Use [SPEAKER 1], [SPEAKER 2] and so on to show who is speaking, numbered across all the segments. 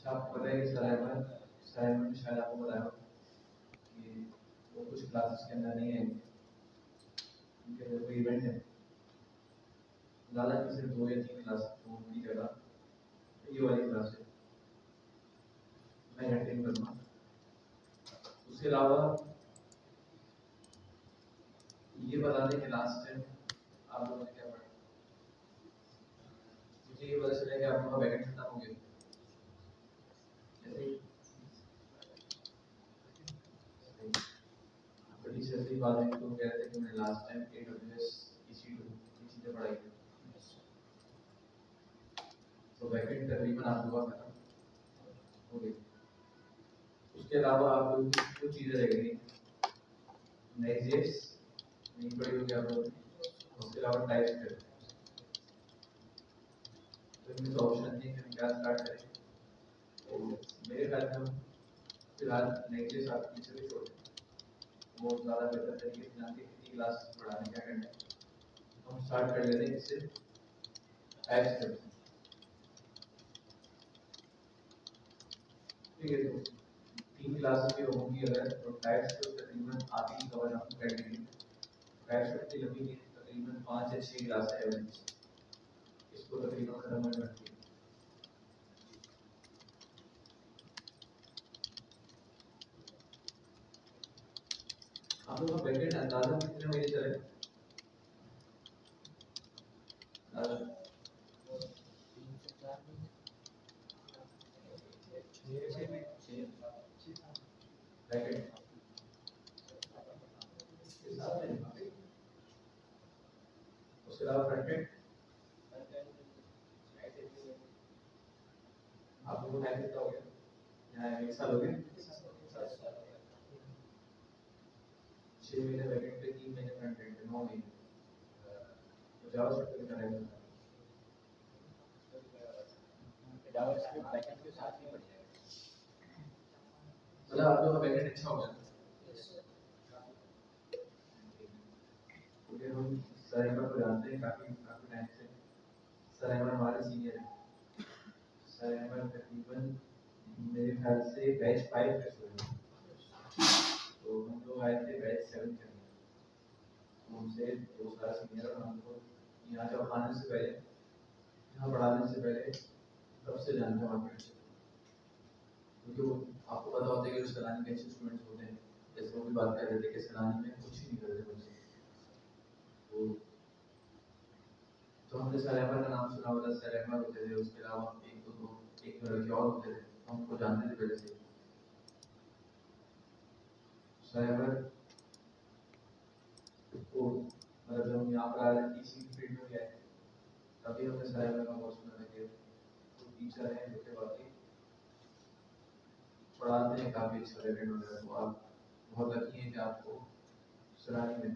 [SPEAKER 1] आपको पता है कि साइमन ने शायद आपको बताया कि वो कुछ क्लासेस के अंदर नहीं है, उनके लिए कोई इवेंट है, ज़्यादा की सिर्फ 2 या 3 क्लास की जगह ये वाली क्लास है मैं अटेंड करूँगा। उसके अलावा ये बता दें कि लास्ट टाइम आप लोगों ने क्या पढ़ा। मुझे ये पता चला कि आप लोगों का बैकेंड खत्म हो गया, बड़ी सही बात है। तो कह रहे थे कि मैं लास्ट टाइम AWS EC2 की चीज़ें पढ़ाई थी, तो बैकेंड तकरीबन आप लोगों का खत्म हो गया। उसके अलावा आप लोगों की कुछ चीज़ें रह गई, नेक्स्ट नहीं पढ़ी होगी आप लोगों ने। उसके अलावा टाइपस्क्रिप्ट, तो इनमें तो ऑप्शन नहीं है कि हम क्या स्टार्ट करें। तो मेरे ख्याल में हम फिलहाल नेक्स्ट आप पीछे भी छोड़ दें, वो ज़्यादा बेहतर तरीके से जानते हैं कितनी क्लास पढ़ाने क्या करना है। हम स्टार्ट कर लेते हैं इससे टाइपस्क्रिप्ट। ठीक है, तो 3 क्लासेस की होंगी अगर, तो टाइपस्क्रिप्ट तकरीबन आधी कवर हम कर लेंगे। टाइपस्क्रिप्ट की लगेगी तकरीबन 5 या 6 क्लास है एवरेज, इसको तकरीबन खत्म होने लगती है। आप लोगों का बैकेंड अंदाजा कितने महीने चले? बैकेंड उसके अलावा फ्रंट एंड आप लोगों को टाइम कितना हो गया? यहाँ 1 साल हो गया, 6 महीने बैकेंड पे, 3 महीने फ्रंट एंड पे, 9 महीने। तो जावास्क्रिप्ट कितना रहेगा?
[SPEAKER 2] जावास्क्रिप्ट बैकएंड के साथ ही बढ़ जाएगा।
[SPEAKER 1] मतलब आप लोगों का बैकेंड अच्छा हो जाता है। क्योंकि हम सर अहमद को जानते हैं काफ़ी टाइम से। सर अहमद हमारे सीनियर हैं। सर अहमद तकरीबन मेरे ख्याल से बैच 5 के स्टूडेंट, तो हम लोग आए थे बैच 7 के अंदर, तो उनसे 2 साल सीनियर। और हम लोग यहाँ जब आने से पहले, यहाँ पढ़ाने से पहले तब से जानते हैं वहाँ पे, क्योंकि वो आपको पता होता है कि सलानी के अच्छे स्टूडेंट्स होते हैं। जैसे वो भी बात कर रहे थे कि सलानी में कुछ ही नहीं करते मुझसे, तो हमने सर अहमद का नाम सुना होता, सर अहमद होते थे। उसके अलावा एक लड़के और होते थे, हम उनको जानते थे पहले से। सर अहमद को मतलब जब हम यहाँ पर आ रहे थे इसी फील्ड में गए, तभी हमने सर अहमद का बहुत सुना था कि वो टीचर हैं जो कि बाकी पढ़ाते हैं काफ़ी अच्छा बैकग्राउंड वगैरह। तो आप बहुत लकी हैं कि आपको सलानी में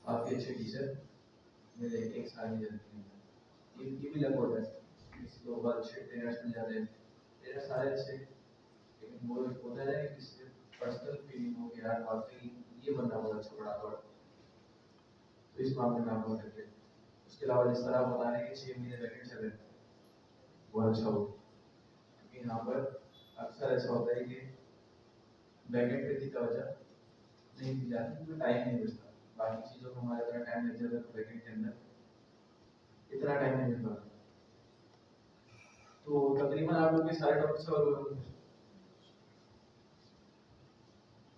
[SPEAKER 1] काफ़ी अच्छे टीचर मिले एक साल में जल्दी। ये भी लग होता है, किसी को बहुत अच्छे ट्रेनर्स मिल जाते हैं, ट्रेनर सारे अच्छे, लेकिन वो होता है कि सिर्फ पर्सनल फीलिंग हो गया यार वाकई ये बंदा बहुत अच्छा पढ़ाता है, तो इस मामले में आप बहुत लगे। उसके अलावा जिस तरह आप बता रहे हैं कि 6 महीने बैकेंड चल रहे हैं, वो अच्छा हो, क्योंकि यहाँ पर अक्सर ऐसा होता है कि बैकेंड पे इतनी तवज्जो नहीं दी जाती क्योंकि टाइम नहीं बचता। बाकी चीज़ों में हमारे इतना टाइम लग जाता है, तो बैकेंड के अंदर इतना टाइम नहीं मिल पाता। तो तकरीबन आप लोग के सारे टॉपिक्स कवर हो गए,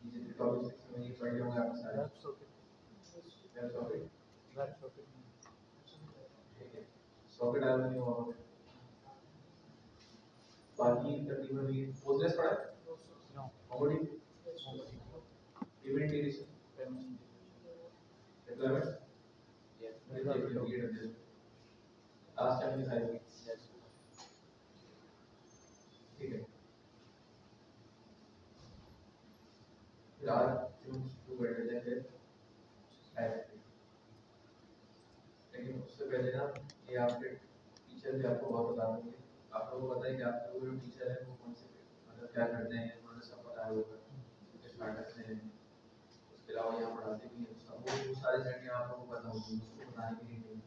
[SPEAKER 1] जितने टॉपिक्स में ये पढ़ लिए होंगे आपने सारे। ठीक है, सॉकेट आया नहीं हुआ होगा। बाकी तकरीबन ये पोस्टलेस पढ़ा है, comedy, event integration, deployment, last time दिखाई होगी। ठीक है, फिर आज जो शुरू कर देते हैं फिर टाइप। लेकिन उससे पहले ना ये आपके टीचर भी आपको बहुत बता देंगे। आप लोगों को पता है कि आप लोगों के टीचर हैं वो कौन से मतलब क्या करते हैं, उन्होंने सब बताया होगा, स्टार्टअप से हैं। उसके अलावा यहाँ पढ़ाते भी हैं, सब वो सारी चीज़ें आप लोगों को पता होगी, उसको बताने के लिए नहीं।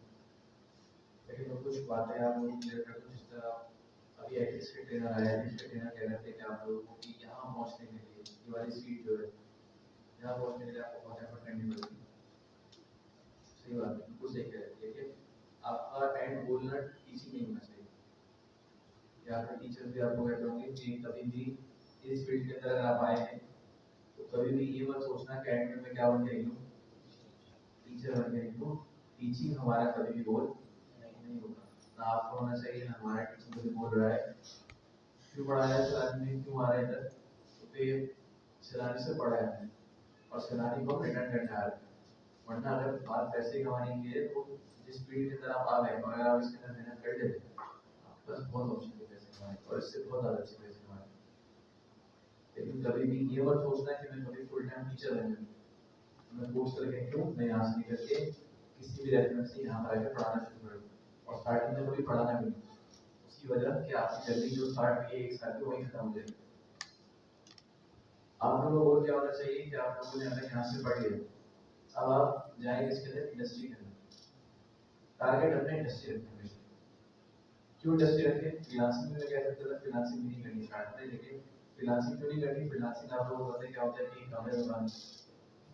[SPEAKER 1] लेकिन वो कुछ बातें आप लोग क्लियर कर दो, जिस तरह अभी एथिक्स के ट्रेनर आए, एथिक्स के ट्रेनर कह रहे थे कि आप लोगों को कि यहाँ पहुँचने के लिए ये वाली सीट जो है, यहाँ पहुँचने के लिए आपको बहुत एफर्ट करनी पड़ेगी। सही बात है, बिल्कुल सही कह रहे हैं, लेकिन आपका एंड गोल ना टीचिंग नहीं होना चाहिए। या फिर टीचर भी आपको कहते होंगे कि कभी भी इस फील्ड के अंदर अगर आप आए हैं तो कभी भी ये मत सोचना कि एंड में मैं क्या बन के निकलूँ, टीचर बन के निकलूँ। टीचिंग हमारा कभी भी गोल नहीं होगा, ना आपको होना चाहिए ना हमारा टीचिंग कभी बोल रहा है। क्यों पढ़ाया है सैलानी में, क्यों आ रहा है इधर, तो फिर सैलानी से पढ़ा है और सैलानी को रिटर्न करने आ रहे हैं। वरना अगर बात पैसे कमाने की है तो जिस फील्ड के अंदर आप आ गए और अगर आप इसके अंदर मेहनत कर लेते हैं आपके पास बहुत ऑप्शन है पैसे कमाने और इससे बहुत ज़्यादा अच्छे पैसे कमाने। लेकिन कभी भी ये मत सोचना कि मैं कभी फुल टाइम टीचर बन जाऊँ, मैं कोर्स करके क्यों मैं यहाँ से निकल के किसी भी रेफरेंस से यहाँ पर आकर पढ़ाना शुरू करूँ और स्टार्टिंग में कभी पढ़ाना भी नहीं। उसकी वजह कि आपकी जर्नी जो स्टार्ट हुई है 1 साल की वहीं खत्म हो जाएगी। आप लोगों को क्या होना चाहिए कि आप लोगों ने अगर यहाँ से पढ़ लिया, अब आप जाएंगे इसके अंदर इंडस्ट्री के अंदर, टारगेट अपने इंडस्ट्री रखें हमेशा। क्यों इंडस्ट्री रखें? फ्रीलांसिंग में कह सकते थे फ्रीलांसिंग नहीं करनी स्टार्ट में, लेकिन फ्रीलांसिंग क्यों नहीं करनी? फ्रीलांसिंग आप लोगों को पता है क्या होता है कि काम है दुकान,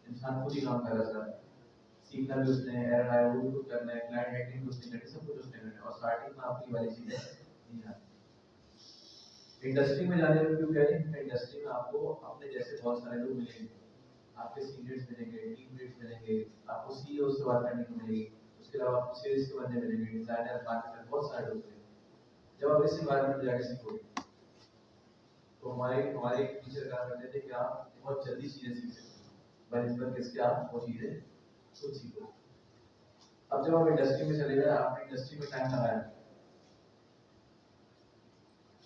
[SPEAKER 1] इंसान खुद ही काम कर रहा है, सीखना भी उसने, एरर आया वो भी खुद करना है, क्लाइंट हैंडलिंग भी उसने करनी, सब कुछ उसने करना है और स्टार्टिंग में आपकी वाली चीजें नहीं आती। इंडस्ट्री में जाने में क्यों कह रहे हैं? इंडस्ट्री में आपको अपने जैसे बहुत सारे लोग मिलेंगे, आपके सीनियर्स मिलेंगे, टीम लीड्स मिलेंगे, आपको सीईओ से बात करने को मिलेगी, उसके अलावा आपको सेल्स के बंदे मिलेंगे, डिजाइनर, मार्केटर, बहुत सारे लोग मिलेंगे। जब आप इस एनवायरनमेंट में जाके सीखोगे तो हमारे टीचर कहा करते थे कि आप बहुत जल्दी चीजें सीख सकते हो, बनिस्बत किसके आप वो चीजें खुद सीखो। अब जब आप इंडस्ट्री में चले गए, आपने इंडस्ट्री में टाइम लगाया,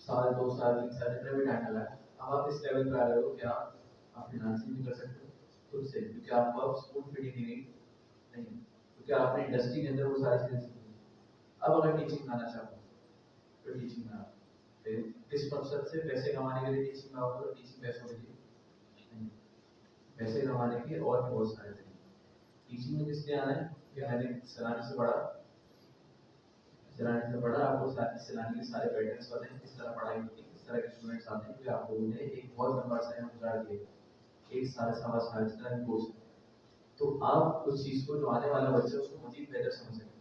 [SPEAKER 1] साल 2 साल 3 साल जितना भी टाइम लगाया, अब आप इस लेवल पर आ रहे हो कि आप फ्रीलांसिंग भी कर सकते हो खुद से, क्योंकि आपको अब स्कूल फीडिंग नहीं, क्योंकि आपने इंडस्ट्री के अंदर वो सारी चीजें सीखी। अब अगर टीचिंग आना चाहते हो तो टीचिंग में आप किस मकसद से पैसे कमाने के लिए टीचिंग में आओगे, तो टीचिंग पैसों के लिए नहीं, पैसे कमाने के और भी बहुत सारे तरीके। टीचिंग में किस लिए आना है कि मैंने सैलानी से पढ़ा, सैलानी से पढ़ा, आपको सैलानी के सारे पैटर्न्स पता हैं, किस तरह पढ़ाई होती है, किस तरह के स्टूडेंट्स आते हैं, क्योंकि आप लोगों ने एक बहुत लंबा समय गुजार दिया, 1 साल सवा साल जितना भी कोर्स, तो आप उस चीज को जो आने वाला बच्चा उसको मजीद बेहतर समझ सकते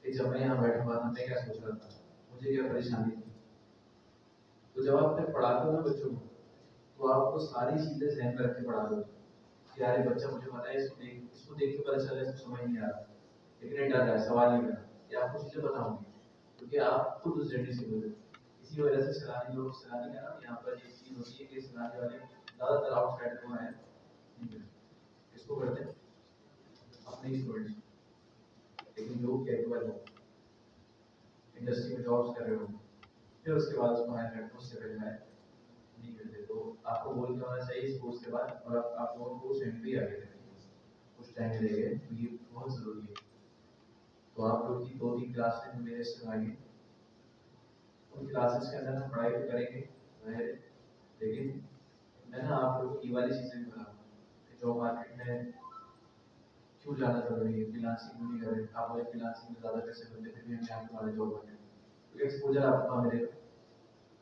[SPEAKER 1] हैं। जब मैं यहाँ बैठा हुआ था मैं क्या सोच रहा था, मुझे क्या परेशानी थी, तो जब आप तक पढ़ाते हो ना बच्चों को, तो आपको सारी चीजें ध्यान में रख के पढ़ा दो कि यार ये बच्चा मुझे पता है, इसको देख के पता चल रहा है, इसको समझ नहीं आ रहा, लेकिन ये डर रहा है, सवाल नहीं कर रहा, ये आपको चीजें बताऊंगी क्योंकि आप खुद उस जर्नी से गुजरे। इसी वजह से सैलानी लोग, सैलानी का ना यहाँ पर एक चीज होती है कि सैलानी वाले ज्यादातर आउटसाइडर को आए नहीं करते, इसको करते हैं अपने ही स्टूडेंट्स, लेकिन जो कैपेबल हो, इंडस्ट्री में जॉब्स कर रहे हो, फिर उसके बाद उसको हायर करते, उससे पहले हायर नहीं करते। तो आपको बोल के होना चाहिए इस कोर्स के बाद, और आप लोगों को स्वयं भी आगे रखेंगे, कुछ टाइम लगेगा, तो ये बहुत जरूरी है। तो आप लोग की 2-3 क्लासेस मेरे से आगे, उन क्लासेस के अंदर हम पढ़ाई तो करेंगे, लेकिन मैं ना आप लोगों को ये वाली चीज़ें भी बताऊँगा कि जॉब मार्केट में क्यों जाना जरूरी है, फ्रीलांसिंग क्यों नहीं कर रहे। आप बोले फ्रीलांसिंग में ज़्यादा पैसे मिलते फिर भी हमें आपके वाले जॉब मार्केट, क्योंकि एक्सपोजर आपको कहाँ मिलेगा,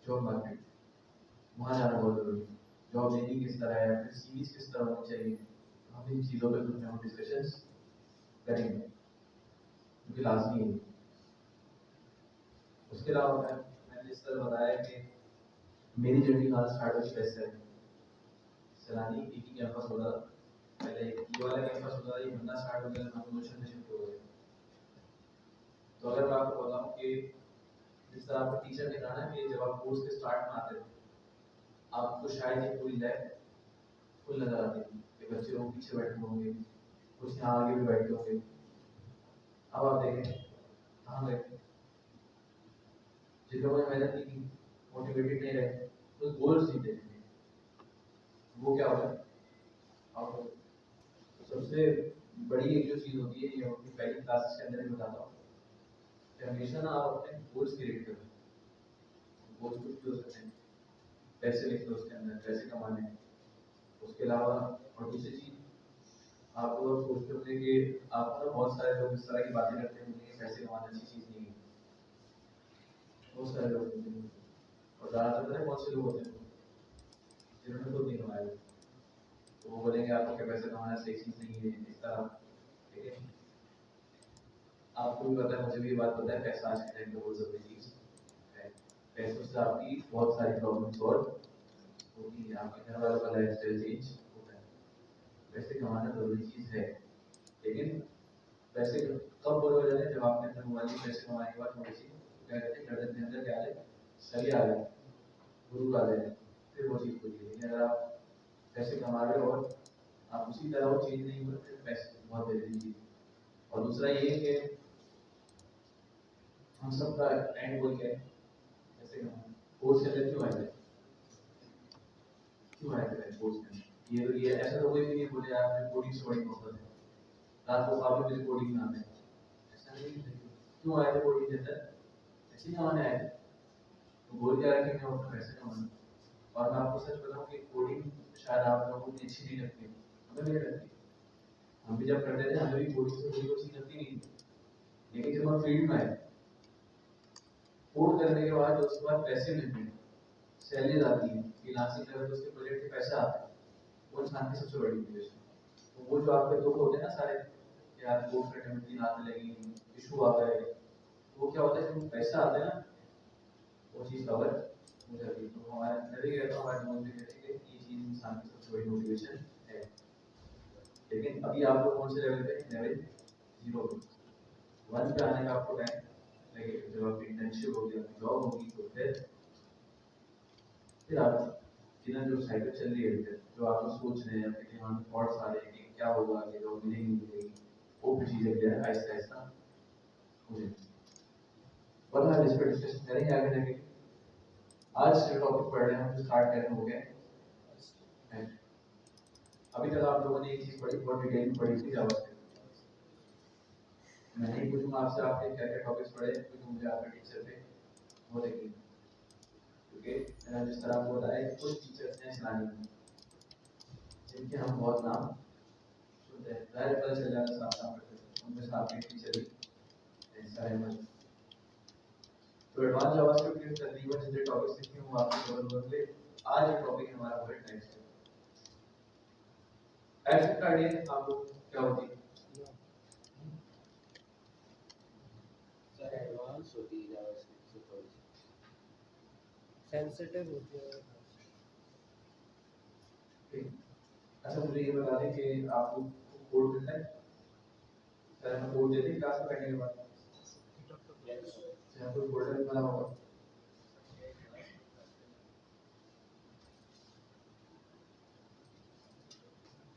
[SPEAKER 1] जॉब मार्केट, वहाँ जाना बहुत जरूरी है। जॉब लेनी किस तरह है, फिर सीरीज किस तरह होनी चाहिए, हम इन चीज़ों पर कुछ हम डिस्कशंस करेंगे क्योंकि लाजमी है। उसके अलावा मैंने जिस तरह बताया कि मेरी जर्नी कहाँ स्टार्ट हुई कैसे है, सैलानी एक ही कैंपस होता था, पहले ये वाला कैंपस होता था, ये बनना स्टार्ट हो गया, हम प्रमोशन में शिफ्ट हो गए। तो अगर मैं आपको बताऊं कि जिस तरह आपको टीचर ने कहा ना कि जब आप कोर्स के स्टार्ट में आते थे आपको शायद ये पूरी लैब फुल नजर आती थी कि बच्चे लोग पीछे बैठे होंगे, कुछ यहाँ आगे भी बैठे होंगे। अब आप देखें कहाँ गए, जिन लोगों ने मेहनत नहीं की, मोटिवेटेड नहीं रहे, तो गोल्स नहीं देखे, वो क्या होगा आउट। सबसे बड़ी एक जो चीज़ होती है, ये अपनी पहली क्लासेस के अंदर ही बताता हूँ कि हमेशा ना आप अपने गोल्स क्रिएट करें। गोल्स कुछ भी हो सकते हैं, पैसे लिख लो उसके अंदर, पैसे कमाने हैं। उसके अलावा और दूसरी चीज़, आप लोग सोचते होंगे कि आप ना बहुत सारे लोग इस तरह की बातें करते होंगे कि पैसे कमाना अच्छी चीज़ नहीं है, बहुत सारे लोग होते हैं, और ज़्यादातर पता है कौन से लोग होते हैं जिन्होंने खुद नहीं कमाया, तो वो बोलेंगे आपको क्या पैसे कमाना सही चीज़ नहीं है इस तरह। ठीक है, आपको भी पता है, मुझे भी ये बात पता है, पैसा आज के टाइम में बहुत ज़रूरी चीज़ है। पैसों से आपकी बहुत सारी प्रॉब्लम सॉल्व होती है, आपके घर वालों का लाइफ स्टाइल चेंज होता है। पैसे कमाना ज़रूरी चीज़ है, लेकिन पैसे कब बोले हो जाते हैं, जब आपने अपने मोबाइल में पैसे कमाने के बाद थोड़ी सी क्या कहते हैं गर्दन के अंदर क्या आ जाए, सही आ जाए, गुरूर आ जाए, फिर वो चीज़ होती है। लेकिन अगर आप पैसे कमा रहे हो और आप उसी तरह वो चीज़ नहीं हो, फिर पैसे बहुत बड़ी चीज़ है। और दूसरा ये कि हम सबका एंड गोल क्या है, पैसे कमाना। कोर्स के अंदर क्यों आए थे, क्यों आए थे कोर्स के अंदर? ये ऐसा तो कोई भी नहीं बोले यार मुझे कोडिंग से बड़ी मोहब्बत है, रात को ख्वाब में मुझे कोडिंग में आना है, ऐसा नहीं है। क्यों आए थे कोडिंग के अंदर? ऐसे ही कमाने आए थे। तो बोल क्या रहा कि मैं अपना पैसे कमाना। और मैं आपको सच बताऊं कि कोडिंग शायद आप लोगों को अच्छी नहीं लगती, हमें नहीं लगती। हम भी जब करते थे हमें भी कोडिंग से कोई चीज़ लगती नहीं थी, लेकिन जब हम फील्ड में आए, कोड करने के बाद जो उसके बाद पैसे मिलते हैं, सैलरीज आती है, फ्रीलांसिंग करें तो उसके प्रोजेक्ट के पैसे आते हैं, वो इंसान की सबसे बड़ी मोटिवेशन है। तो वो जो आपके दुख होते हैं ना सारे, यार कोड करने में 3 आते लगी, इशू आ गए, वो क्या होता है जब पैसा आता है ना, वो चीज़ कवर हो जाती है। तो हमारे, मैं भी कहता हूँ हमारे दोस्त भी कहते हैं कि ये चीज़ इंसान की सबसे बड़ी मोटिवेशन है। लेकिन अभी आप लोग कौन से लेवल पे, लेवल 0 पे, 1 पे आने का आपको टाइम लगेगा। जब आपकी इंटर्नशिप होगी, आपकी जॉब होगी, तो फिर आप जिन्हें जो साइकिल चल रही है, जो आप लोग सोच रहे हैं, आपके दिमाग में थॉट्स आ रहे हैं कि क्या होगा आगे, जॉब मिलेगी नहीं मिलेगी, वो भी चीज़ें जो है आहिस्ता आहिस्ता हो जाएगी। वरना इस पर डिस्कशन करेंगे आगे जाके। आज जो टॉपिक पढ़ रहे हैं हम, जो स्टार्ट करने हो गए। अभी तक आप लोगों ने एक चीज़ पढ़ी, बहुत डिटेल में पढ़ी थी जावास्क्रिप्ट। मैं नहीं पूछूंगा आपसे आपने क्या क्या टॉपिक्स पढ़े, क्योंकि मुझे आपके टीचर पे बहुत यकीन है। क्योंकि मैंने जिस तरह आपको बताया कि कुछ टीचर्स हैं इस्लामी में जिनके हम बहुत नाम सुनते हैं, ज़ाहिर पता चल जाता साफ साफ करते, उनमें से आपके टीचर भी सारे मौजूद। तो एडवांस जावास्क्रिप्ट के तकरीबन जितने टॉपिक्स लिखे हैं वो आपको कवर कर ले। आज जो टॉपिक हमारा वो है टाइपस्क्रिप्ट। टाइपस्क्रिप्ट का आइडिया आपको क्या होती है?
[SPEAKER 2] सर एडवांस होती है जावास्क्रिप्ट से थोड़ी सी
[SPEAKER 3] सेंसिटिव होती है।
[SPEAKER 1] अच्छा मुझे ये बता दें कि आपको कोड मिलता है, सर हमें कोड देते हैं क्लास में करने के बाद, जहाँ कोई फोल्डर बना होगा,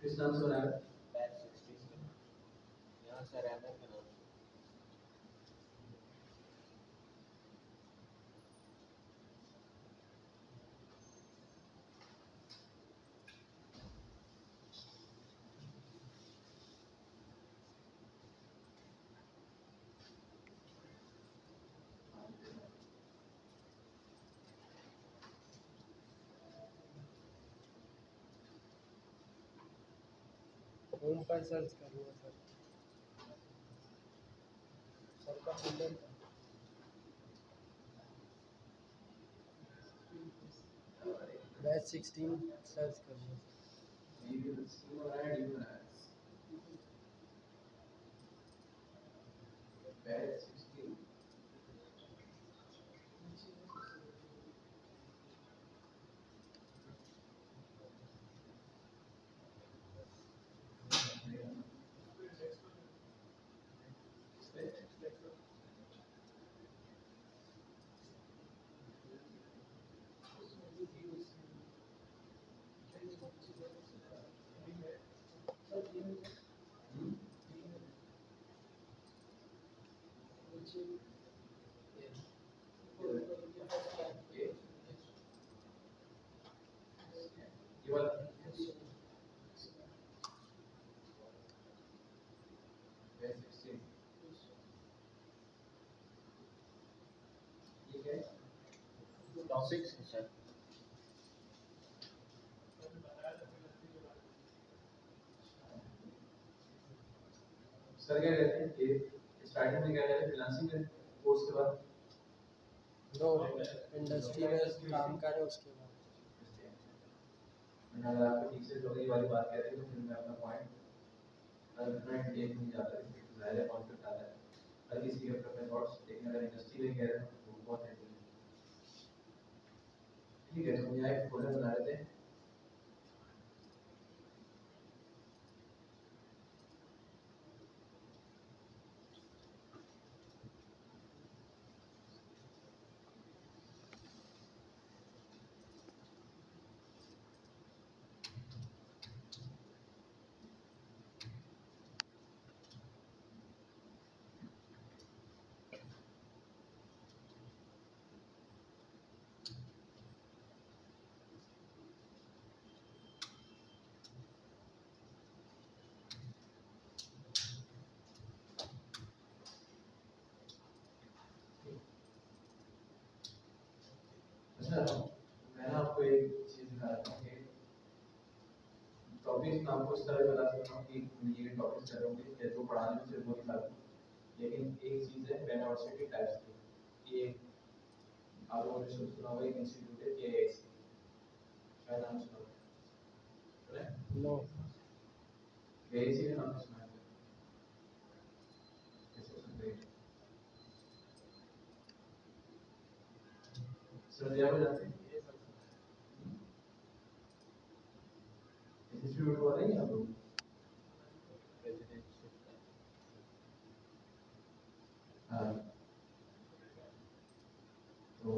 [SPEAKER 1] किस नाम से बनाया?
[SPEAKER 2] बैच 16 यहाँ सर एमओ के नाम से।
[SPEAKER 3] होम पर सर्च करना सर, सर का फोल्डर बैच 16 सर्च करना सर।
[SPEAKER 1] डी भी बनाया, डी बनाया, बैच 16 ये वाला बैच 16 ठीक है।
[SPEAKER 2] टॉपिक्स हैं सर।
[SPEAKER 1] सर क्या कहते हैं कि स्टार्टिंग में क्या कहते हैं, फ्रीलांसिंग में कोर्स के बाद
[SPEAKER 3] दो इंडस्ट्री में काम करें उसके बाद।
[SPEAKER 1] मैंने अगर आपको ठीक से जो ये वाली बात कह रही तो फिर मैं अपना पॉइंट अल्टरनेट एक नहीं जाता है, फिर ज़ाहिर है कॉन्फ्लिक्ट आता है हर किसी के अपने थॉट्स, लेकिन अगर इंडस्ट्री में कह रहे हैं तो बहुत है। ठीक है, तो हम यहाँ एक फोल्डर बना लेते हैं। अच्छा, मैं ना आपको एक चीज़ दिखा रहा हूँ कि टॉपिक्स मैं आपको इस तरह बता सकता हूँ कि ये टॉपिक्स करोगे या जो पढ़ाने में सिर्फ वो दिखा दूँ, लेकिन एक चीज़ है यूनिवर्सिटी टाइप्स की, ये आप लोगों ने सुना होगा एक इंस्टीट्यूट है KIIT, शायद नाम सुना होगा,
[SPEAKER 3] नो
[SPEAKER 1] KIIT का नाम सुना है? कैसे सुनते हैं? सर्दिया में जाते हैं इंस्टीट्यूट वाले ही आप लोग? हाँ, तो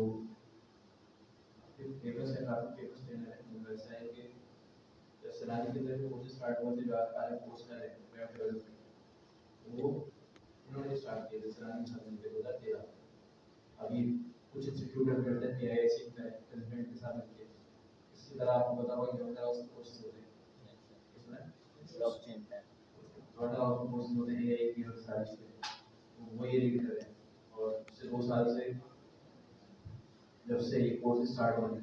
[SPEAKER 1] फेमस है, काफ़ी फेमस ट्रेनर है। तो वैसा है कि जब सैलानी के अंदर कोर्सेज स्टार्ट हुआ थे, जो आज कोर्स कर रहे हैं वेब डेवलपमेंट, वो इन्होंने स्टार्ट किए थे सैलानी साधन के 2013। अभी कुछ इंस्टीट्यूट करते हैं KIIT में प्रेसिडेंट के साथ मिलकर, इसी तरह आपको पता होगा कि होता है उसके कोर्सेज होते हैं इसमें
[SPEAKER 2] ब्लॉकचेन पे
[SPEAKER 1] टोटल आउटपुट कोर्सेज होते हैं AI की और सारी चीज़ें, तो वो ये रीड कर रहे हैं। और पिछले 2 साल से जब से ये कोर्स स्टार्ट हुए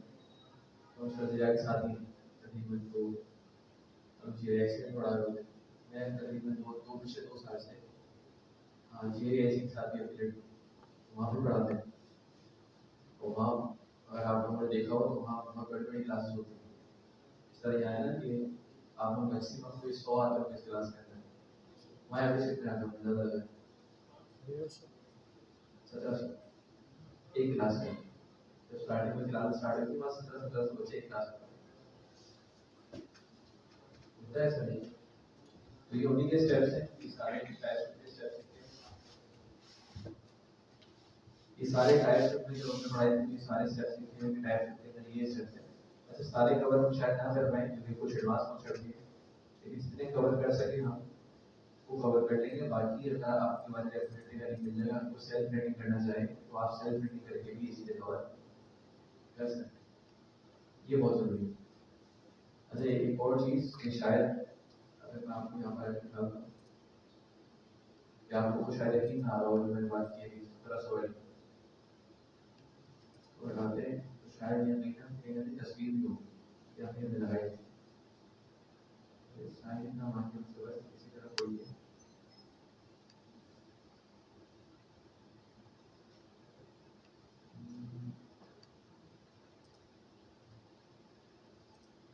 [SPEAKER 1] तो सर्दिया के साथ ही तकरीबन तो हम GIS में पढ़ा रहे थे। मैं तकरीबन पिछले 2 साल से हाँ GIS के साथ भी एफिलेट वहाँ पे पढ़ाते हैं। तो वहाँ अगर आप लोगों ने देखा हो तो वहाँ बहुत बड़ी बड़ी क्लासेस होती हैं। इस तरह यहाँ है ना कि आप लोग मैक्सिमम कोई 100 आते हो इस क्लास के अंदर, वहाँ एवरेज कितने आते हो ज़्यादा 70 एक क्लास में? जब स्टार्टिंग में क्लास स्टार्ट हुई थी वहाँ 17 बच्चे एक क्लास में होता है, ऐसा नहीं। तो ये उन्हीं के स्टेप्स हैं, ये सारे टाइप्स के स्टेप्स हैं, ये सारे टाइप्स में जो हमने पढ़ाई थी, ये सारे स्टेप्स लिखे हैं, टाइप्स लिखे हैं, ये स्टेप्स हैं। अच्छा, सारे कवर हम शायद ना कर पाए क्योंकि कुछ एडवांस कॉन्सेप्ट भी है, लेकिन जितने कवर कर सके हम वो कवर कर लेंगे। बाकी अगर आपकी वाली एक्टिविटी का लिंक मिल जाएगा, आपको सेल्फ रीडिंग करना चाहे तो आप सेल्फ रीडिंग करके भी इसी कवर कर सकते हैं, ये बहुत ज़रूरी है। अच्छा, एक और चीज़ कि शायद अगर मैं आपको यहाँ पर निकालता हूँ कि आपको कुछ शायद यकीन ना आ रहा हो जो मैंने बात की है 1700 वाली, तो लगाते हैं तो शायद ये कहीं ना कहीं तस्वीर भी होगी या फिर हमने लगाई थी, साइन का माध्यम से बस इसी तरह कोई है।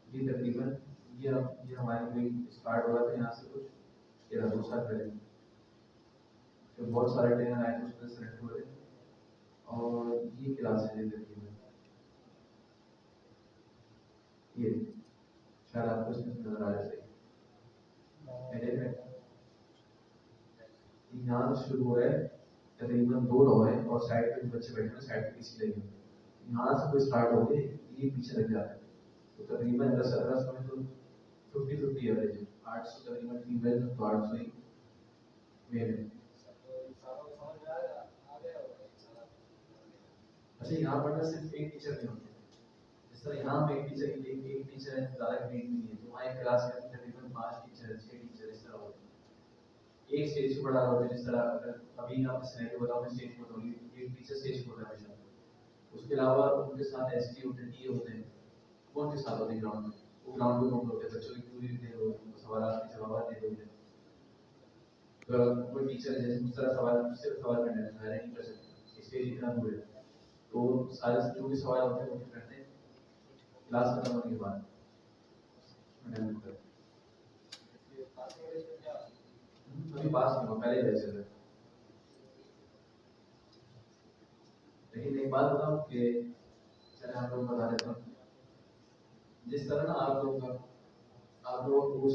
[SPEAKER 1] ये तकरीबन ये हमारी कोई स्टार्ट हुआ था यहाँ से कुछ 2 साल पहले, तो बहुत सारे ट्रेनर आए थे उसमें सेलेक्ट हुए थे, और ये क्लास है तकरीबन, ये शायद आपको इसमें से नजर आ रहा है सही है। यहाँ से शुरू हुआ है, तकरीबन 2 रो है और साइड पे बच्चे बैठे हैं, साइड पे पीछे लगे हैं। यहाँ से कोई स्टार्ट हो गए ये पीछे लग जाता है, तो तकरीबन 10-17 में तो 50-50 एवरेज है। 800 तकरीबन फीमेल तो 800 ही मेल है। अच्छा, यहाँ पढ़ना सिर्फ एक टीचर नहीं होते, जिस तरह यहाँ में एक टीचर है, ज़्यादा ग्रेड नहीं है, तो वहाँ एक क्लास में तकरीबन 5 टीचर 6 टीचर इस तरह होते हैं। एक स्टेज पे पढ़ा रहा होता है, जिस तरह अगर अभी आप स्नेह बताओ मैं स्टेज पे बताऊँगी, एक टीचर स्टेज पे होता है हमेशा, उसके अलावा उनके साथ ST होते हैं, DA होते हैं, वो उनके साथ होते हैं ग्राउंड में, वो ग्राउंड में घूम होते हैं, बच्चों की पूरी दे रहे होते हैं, सवाल के जवाब दे रहे होते हैं। तो कोई टीचर है जैसे मुझसे सवाल करने है नहीं कर सकते, स्टेज इतना दूर है, तो सारे जो भी सवाल होते हैं वो करते हैं क्लास खत्म होने के बाद अभी पास नहीं हुआ, पहले बैच है। लेकिन एक बात बताऊं कि चले आप लोग बता देता हूँ, जिस तरह ना आप लोग को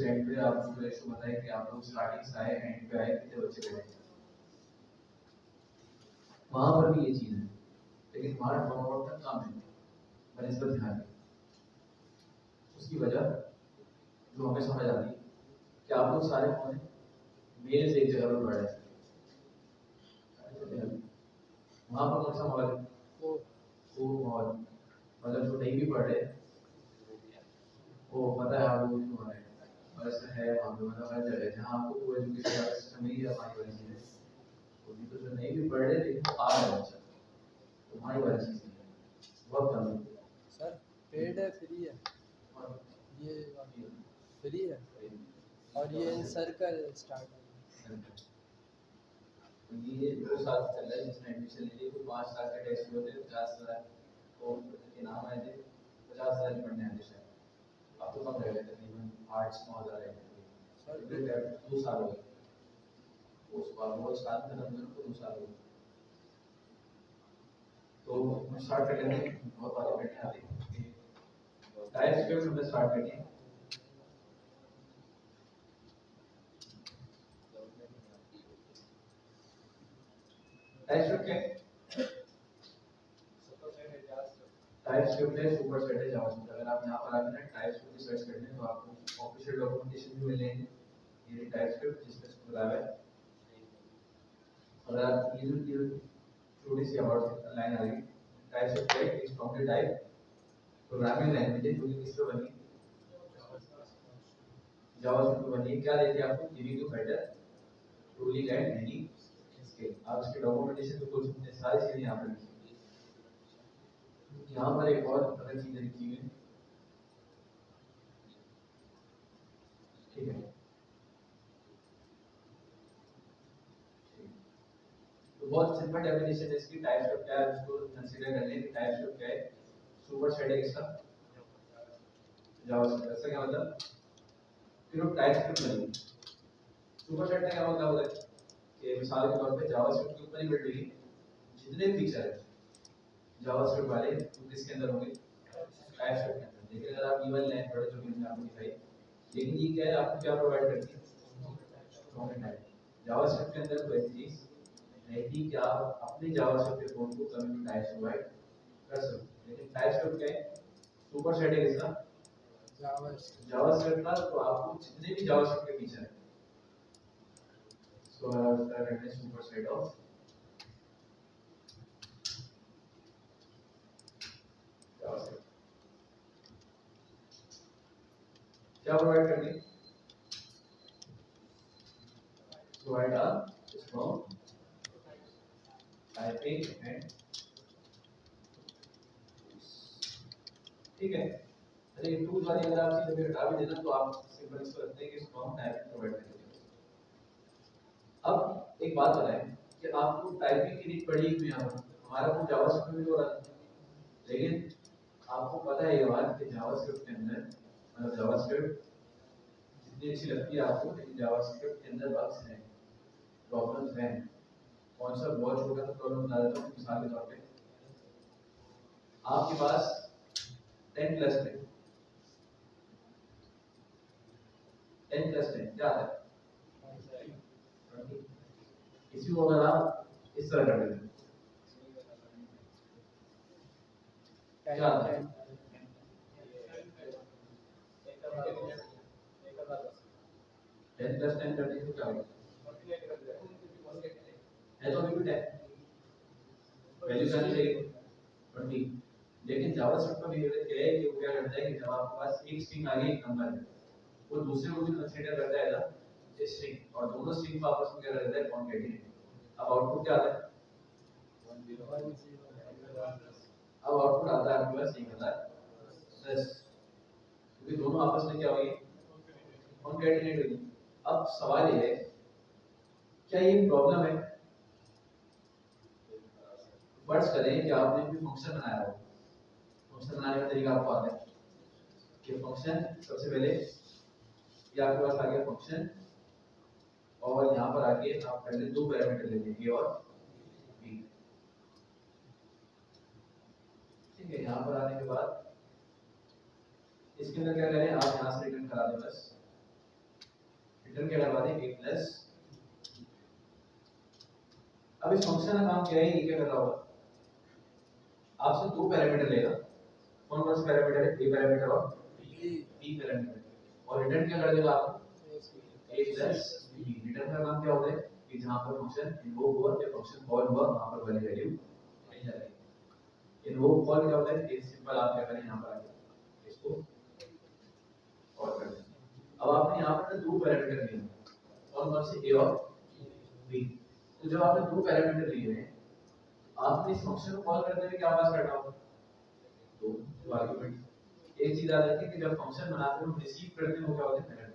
[SPEAKER 1] एंड पे आप लोग रेशो बताए कि आप लोग स्टार्टिंग से आए एंड पे आए कितने बच्चे बैठे, वहां पर भी ये चीज है। लेकिन हमारा ड्रॉप आउट का काम है, मैंने इस पर ध्यान दिया। उसकी वजह जो हमें समझ आती है कि आप लोग सारे कौन है, मेल से एक जगह पर पढ़ रहे हैं, वहां पर कौन सा माहौल है, वो माहौल, मतलब जो नहीं भी पढ़ रहे वो पता है आप लोगों को है, बस है वहाँ पे, मतलब हर जगह जहाँ आपको कोई एजुकेशन का सिस्टम नहीं है हमारी वाली चीज़ है, तो भी तो जो नहीं भी पढ़ रहे लेकिन वो आ रहा है बच्चा, तो हमारी वाली चीज़ नहीं है, बहुत कम है।
[SPEAKER 3] सर पेड है फ्री है?
[SPEAKER 1] और
[SPEAKER 3] ये फ्री है और ये इन सर्कल स्टार्ट है।
[SPEAKER 1] ये 2 साल से चल रहा है, जिसने एडमिशन ले ली तो 5 लाख के टेस्ट हुए थे, 50,000 को के नाम आए थे, 50,000 पढ़ने आते शायद, अब तो कम रह गए तकरीबन 8-9,000 रह गए।
[SPEAKER 3] सर
[SPEAKER 1] फिर 2 साल हो गए, उस बार वो साल खत्म हुए तो 2 साल हो गए। तो हम स्टार्ट कर लेते हैं, बहुत बातें बैठे आते हैं, टाइप स्क्रिप्ट हमने स्टार्ट करनी है। टाइप स्क्रिप्ट क्या है? टाइप स्क्रिप्ट है, सुपर सेट है, जावास्क्रिप्ट। अगर आप यहाँ पर आके ना टाइप स्क्रिप्ट की सर्च करते हैं तो आपको ऑफिशियल डॉक्यूमेंटेशन भी मिलेंगे, ये टाइप स्क्रिप्ट जिसमें इसको बताया है। और आप ये जो छोटी सी अबाउट लाइन आ गई, टाइप स्क्रिप्ट है, it's strongly type programming language है जो कि किस पे बनी है, जावास्क्रिप्ट पे बनी है। क्या देती है आपको, giving you better tooling and any skill. आप इसके डॉक्यूमेंटेशन पे कुछ सारी चीजें यहाँ पर लिखी हुई है। यहाँ पर एक और अलग चीजें लिखी हुई है, ठीक है, तो बहुत सिंपल डेफिनेशन है इसकी। टाइप स्क्रिप्ट क्या है उसको कंसीडर कर लें कि टाइप स्क्रिप्ट क्या है, सुपर सेट है इसका जावास्क्रिप्ट। इसका क्या मतलब, फिर वो टाइप स्क्रिप्ट बनी। सुपर सेट का क्या मतलब होता है कि मिसाल के तौर पे जावास्क्रिप्ट के ऊपर ही बिल्ड हुई जितने फीचर है जावास्क्रिप्ट वाले वो किसके अंदर होंगे, टाइप स्क्रिप्ट के अंदर। लेकिन अगर आप इवन लाइन पढ़ो जो कि मैंने आपको दिखाई, लेकिन ये क्या है, आपको क्या प्रोवाइड करती है, स्ट्रॉन्ग टाइप। जावास्क्रिप्ट के अंदर कोई ऐसी चीज नहीं कि आप अपने जावास्क्रिप्ट के कोड को कम्युनिटी टाइप से प्रोवाइड कर सकते। लेकिन टाइप स्क्रिप्ट क्या है, सुपर सेट है इसका जावास्क्रिप्ट का, तो आपको जितने भी जावास्क्रिप्ट के फीचर है सो उसका कहते हैं सुपर सेट ऑफ जावास्क्रिप्ट। क्या प्रोवाइड करनी, provide a strong typing and, ठीक है। अरे टूल वाली अगर आप चीजें हटा भी देना तो आप सिंपल इसको रखते हैं कि स्ट्रॉन्ग टाइपिंग प्रोवाइड करेंगे। अब एक बात बताएं कि आपको टाइपिंग की नीड पड़ी हुई यहाँ पर, हमारा तो जावास्क्रिप्ट में भी हो रहा था, लेकिन आपको पता है ये बात कि जावास्क्रिप्ट के अंदर, मतलब जावास्क्रिप्ट जितनी अच्छी लगती है आपको, लेकिन जावास्क्रिप्ट के अंदर बग्स हैं, प्रॉब्लम्स हैं। कौन सा बहुत छोटा सा प्रॉब्लम बता देता हूँ मिसाल के तौर पे, आपके पास 10 प्लस है, 10 प्लस है क्या आता है, इसी को अगर आप इस तरह कर देते क्या आता है, 10 प्लस 10 करने से क्या होगा, है तो अभी भी 10 वैल्यू क्या चाहिए 20। लेकिन जावास्क्रिप्ट का बिहेवियर क्या है कि वो क्या करता है कि जब आपके पास एक स्ट्रिंग आ गई, एक नंबर है, वो दूसरे को भी कंसीडर करता है ना स्ट्रिंग, और दोनों स्ट्रिंग को आपस में क्या करता है, कॉन्कैटिनेट। अब आउटपुट क्या आता है, अब आउटपुट आता है आपके पास 1010, क्योंकि दोनों आपस में क्या हुई, कॉन्कैटिनेट हुई। अब सवाल ये है क्या ये प्रॉब्लम है, फर्ज करें कि आपने कोई फंक्शन बनाया हो, फंक्शन बनाने का तरीका आपको आता है कि फंक्शन सबसे पहले ये आपके पास आ गया फंक्शन, और यहाँ पर आके आप पहले दो पैरामीटर लेते हैं, ए और बी। ठीक है, यहाँ पर आने के बाद इसके अंदर क्या करें, आप यहाँ से रिटर्न करा दें, बस रिटर्न क्या करवा दें, ए प्लस। अब इस फंक्शन का काम क्या है, ये क्या कर रहा होगा, आपसे दो पैरामीटर लेगा, कौन कौन से पैरामीटर है, ए पैरामीटर और बी पैरामीटर, और रिटर्न क्या कर देगा आपको, ए प्लस बी। रिटर्न का काम क्या होता है कि जहां पर फंक्शन इन्वोक हुआ या फंक्शन कॉल हुआ वहां पर वाली वैल्यू मिल जाएगी। इन्वोक कॉल क्या होता है, एक सिंपल आप क्या करें, यहां पर आके इसको कॉल कर दें। अब आपने यहां पर दो पैरामीटर लिए, कौन कौन से, ए और बी। तो जब आपने दो पैरामीटर लिए हैं, आपने इस फंक्शन को कॉल करते हुए क्या पास करना होगा, दो आर्गुमेंट। एक चीज याद रखिए कि जब फंक्शन बनाते हैं हम रिसीव करते हैं वो क्या होते हैं, पैरामीटर,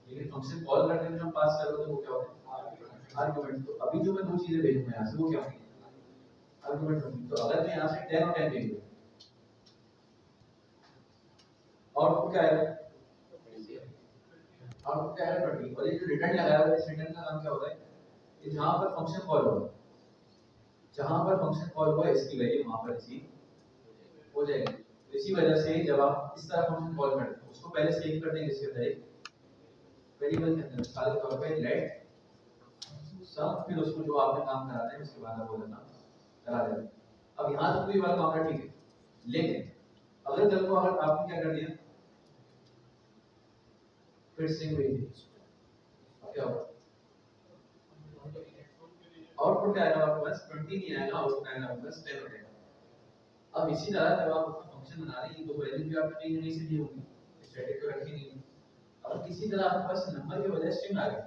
[SPEAKER 1] लेकिन फंक्शन कॉल करते हैं हम पास कर रहे होते हैं वो क्या होते हैं, आर्गुमेंट। तो अभी जो मैं दो चीजें भेजूंगा यहां से वो क्या होंगी, आर्गुमेंट होंगी। तो अगर मैं यहां से 10 और 10 भेज दूं, आउटपुट क्या आएगा, आउटपुट क्या आएगा 20। और ये जो रिटर्न लगाया हुआ है, इस रिटर्न का काम क्या होता है कि जहां पर फंक्शन कॉल हुआ, जहां पर फंक्शन कॉल हुआ इसकी वैल्यू वहां पर रिसीव हो जाएगी। तो इसी वजह से जब आप इस तरह फंक्शन कॉल करते हैं उसको पहले सेव कर देंगे इसके अंदर एक वेरिएबल के अंदर, मिसाल के तौर पे लेट सब, फिर उसको जो आपने काम कराना है उसके बाद आप बोलना करा देंगे। अब यहां तक कोई वाला मामला ठीक है, लेकिन अगर कल को अगर आपने क्या कर दिया, फिर स्ट्रिंग भेज दी, अब क्या होगा, आउटपुट क्या आएगा आपके पास, 20 नहीं आएगा, आउटपुट आएगा आपके पास 10 हो जाएगा। अब इसी तरह जब आप फंक्शन बना रहे हैं तो वैल्यू भी आपने कहीं नहीं से दी होगी, स्टैटिक तो रखी नहीं। अब किसी तरह आपके पास नंबर के बजाय स्ट्रिंग आ गया,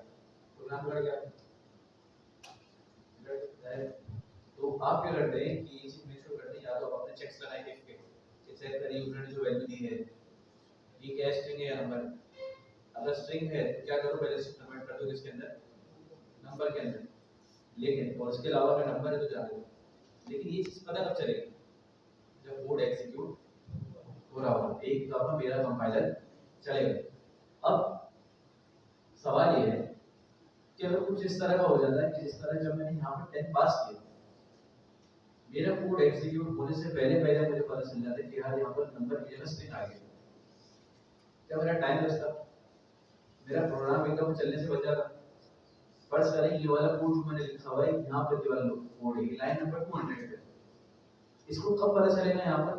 [SPEAKER 1] प्रोग्राम बढ़ गया, तो आप क्या करते हैं कि ये चीज मेक श्योर करते हैं, या तो आप अपने चेक्स लगाएं इफ के, कि चेक करें यूजर ने जो वैल्यू दी है ये क्या स्ट्रिंग है या नंबर। अगर स्ट्रिंग है तो क्या करो, पहले से कन्वर्ट कर दो किसके अंदर, नंबर के अंदर। लेकिन और इसके अलावा अगर नंबर है तो जाने दो। लेकिन ये चीज पता कब चलेगी, जब कोड एग्जीक्यूट हो रहा होगा, एक दफा मेरा कंपाइलर चलेगा। अब सवाल ये है कि अगर कुछ इस तरह का हो जाता है कि इस तरह जब मैंने यहाँ पर 10 पास किया, मेरा कोड एग्जीक्यूट होने से पहले पहले मुझे पता चल जाता है कि यार यहाँ पर नंबर की जगह स्ट्रिंग आ गया, क्या मेरा टाइम बचता, मेरा प्रोग्राम एकदम चलने से बच जाता। फर्ज करें ये वाला कोड जो मैंने लिखा हुआ है यहाँ पर, ये वाला कोड है लाइन नंबर 200 पे, इसको कब पता चलेगा, यहाँ पर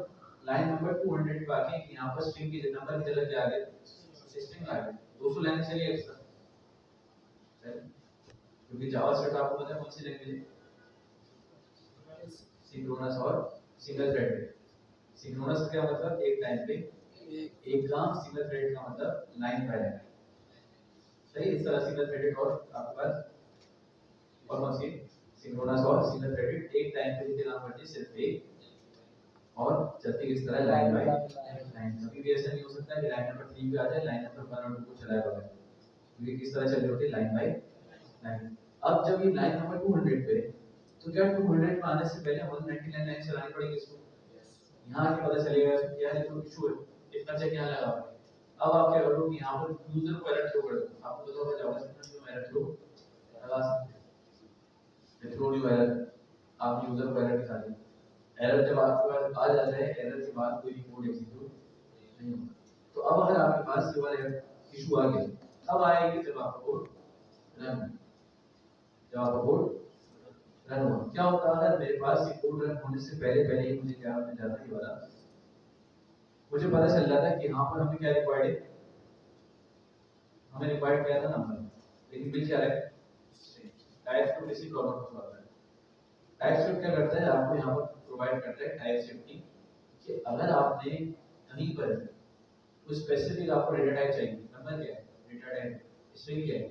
[SPEAKER 1] लाइन नंबर 200 पे आके यहाँ पर स्ट्रिंग की नंबर की जगह क्या आ गया, स्ट्रिंग आ गया। 200 लाइन चलिए एक्स्ट्रा, क्योंकि जावास्क्रिप्ट आपको पता है कौन सी लैंग्वेज है, सिंक्रोनस और सिंगल थ्रेडेड। सिंक्रोनस का क्या मतलब, एक टाइम पे एक काम, सिंगल थ्रेड का मतलब लाइन बाय लाइन, सही। इस तरह सिंगल थ्रेडेड और आपके पास और कौन सी, सिंक्रोनस और सिंगल थ्रेडेड, एक टाइम पे जितने काम करते हैं सिर्फ एक, और चलती किस तरह, लाइन बाय लाइन। कभी भी ऐसा नहीं हो सकता कि लाइन नंबर 3 पे आ जाए, लाइन नंबर 1 और 2 को चलाए बगैर, क्योंकि किस तरह चल रही होती है, लाइन बाय लाइन। अब जब ये लाइन नंबर 200 पे, तो क्या 200 पे आने से पहले 199 लाइन चलानी पड़ेगी इसको, यहाँ आके पता चलेगा इसमें क्या है, तो इशू है, इतना चेक यहाँ लगा। अब आप क्या करो कि यहाँ पर यूजर को एरर थ्रो कर दो, आपको पता होगा जावास्क्रिप्ट में एरर थ्रो लगा सकते हैं, थ्रो न्यू एरर, आप यूजर को एरर दिखा दें। एरर जब आपके पास आ जाता है, एरर के बाद कोई कोड एग्जीक्यूट नहीं होगा। तो अब अगर आपके पास ये वाला इशू आ गया, तब आएगी जब आपका कोड रन, जब आपका कोड रन हुआ। क्या होता है, अगर मेरे पास ये कोड रन होने से पहले पहले ही मुझे क्या मिल जाता है, ये वाला मुझे पता चल जाता है कि यहाँ पर हमें क्या रिक्वायर्ड है, हमें रिक्वायर्ड क्या था, नंबर, लेकिन मिल क्या रहा है, टाइपस्क्रिप्ट इसी प्रॉब्लम को सॉल्व करता है। टाइपस्क्रिप्ट क्या करता है, आपको यहाँ पर प्रोवाइड करता है टाइप सेफ्टी, कि अगर आपने कहीं पर कोई स्पेसिफिक आपको डेटा टाइप चाहिए, नंबर क्या है, डेटा टाइप, स्ट्रिंग क्या है,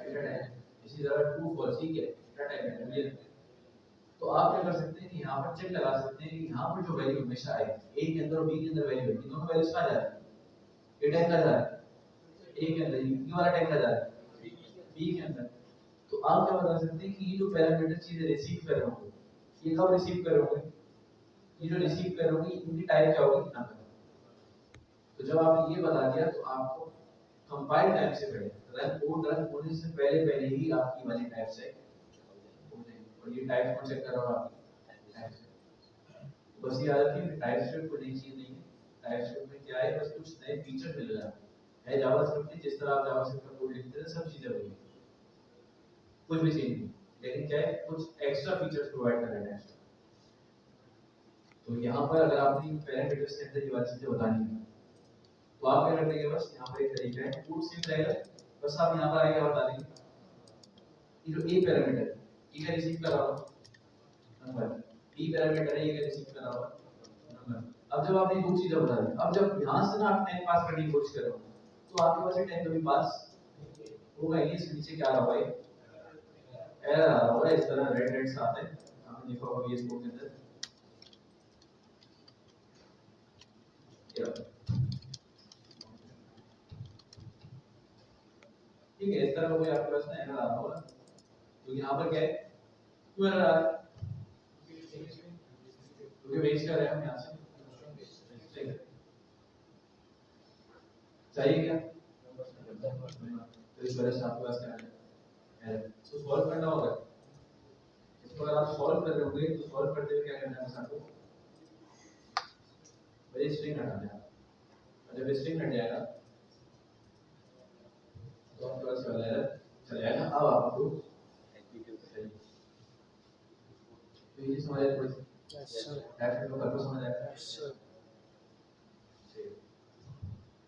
[SPEAKER 1] डेटा टाइप, इसी तरह ट्रू फॉल्स क्या है, डेटा टाइप है बूलियन, तो आप क्या कर सकते हैं कि यहाँ पर चेक लगा सकते हैं कि यहाँ पर जो वैल्यू हमेशा आए, ए के अंदर और बी के अंदर वैल्यू है, दोनों वैल्यूज कहाँ जा रही है, ए टाइप का जा रहा है, ए के अंदर, बी वाला टाइप का जा रहा है बी के अंदर। तो आप क्या बता सकते हैं कि ये जो पैरामीटर चीजें रिसीव कर रहे हो, ये कब रिसीव करोगे, ये जो रिसीव करोगे इनकी टाइप क्या होगी, नंबर। तो जब आपने ये बता दिया तो आपको कंपाइल टाइम से पहले रन होने से पहले ही आपकी वाली टाइप से हो जाएगी। और ये टाइप कौन चेक कर रहा होगा, आपकी बस ये याद रखिए कि टाइप स्क्रिप्ट कोई नई चीज नहीं है। टाइप स्क्रिप्ट में क्या है, बस कुछ नए फीचर मिल रहा है जावास्क्रिप्ट में। जिस तरह आप जावास्क्रिप्ट का कोड लिखते हैं सब चीजें वही, कुछ भी चेंज नहीं, लेकिन क्या है कुछ एक्स्ट्रा फीचर्स प्रोवाइड कर रहे हैं। तो यहाँ पर अगर आपने पैरामीटर्स के अंदर ये वाली चीजें बतानी है तो आप क्या कर देंगे, बस यहाँ पर एक तरीका है, कोड सेम रहेगा, बस आप यहाँ पर आगे क्या बता देंगे, ये जो ए पैरामीटर है ये क्या रिसीव कर रहा होगा, नंबर। बी पैरामीटर है ये क्या रिसीव कर रहा होगा, नंबर। अब जब आपने दो चीजें बता दी, अब जब यहाँ से ना आप 10 पास करने की कोशिश कर रहे हो तो आपके पास 10 कभी पास होगा ही। इसके नीचे क्या आ रहा होगा, एरर आ रहा होगा, इस तरह रेड रेड्स आते हैं, आपने देखा होगा VS कोड के अंदर। ठीक है, इस तरह का कोई आपके पास ना एरर आ रहा होगा। तो यहाँ पर क्या है, क्यों एरर आ रहा है, क्योंकि वेस्ट कर रहे हैं हम यहाँ से, ठीक है। चाहिए क्या, तो इस वजह से आपके पास क्या है, एरर। तो सॉल्व करना होगा, इसको अगर आप सॉल्व कर रहे होंगे तो सॉल्व करते हुए क्या करना है, आपको पहले स्ट्रिंग हटाना है। और जब स्ट्रिंग हट जाएगा तो आपके पास वाला एरर चला जाएगा। अब आपको तो ये समझ आया, थोड़ी सी टाइप को करके समझ आया,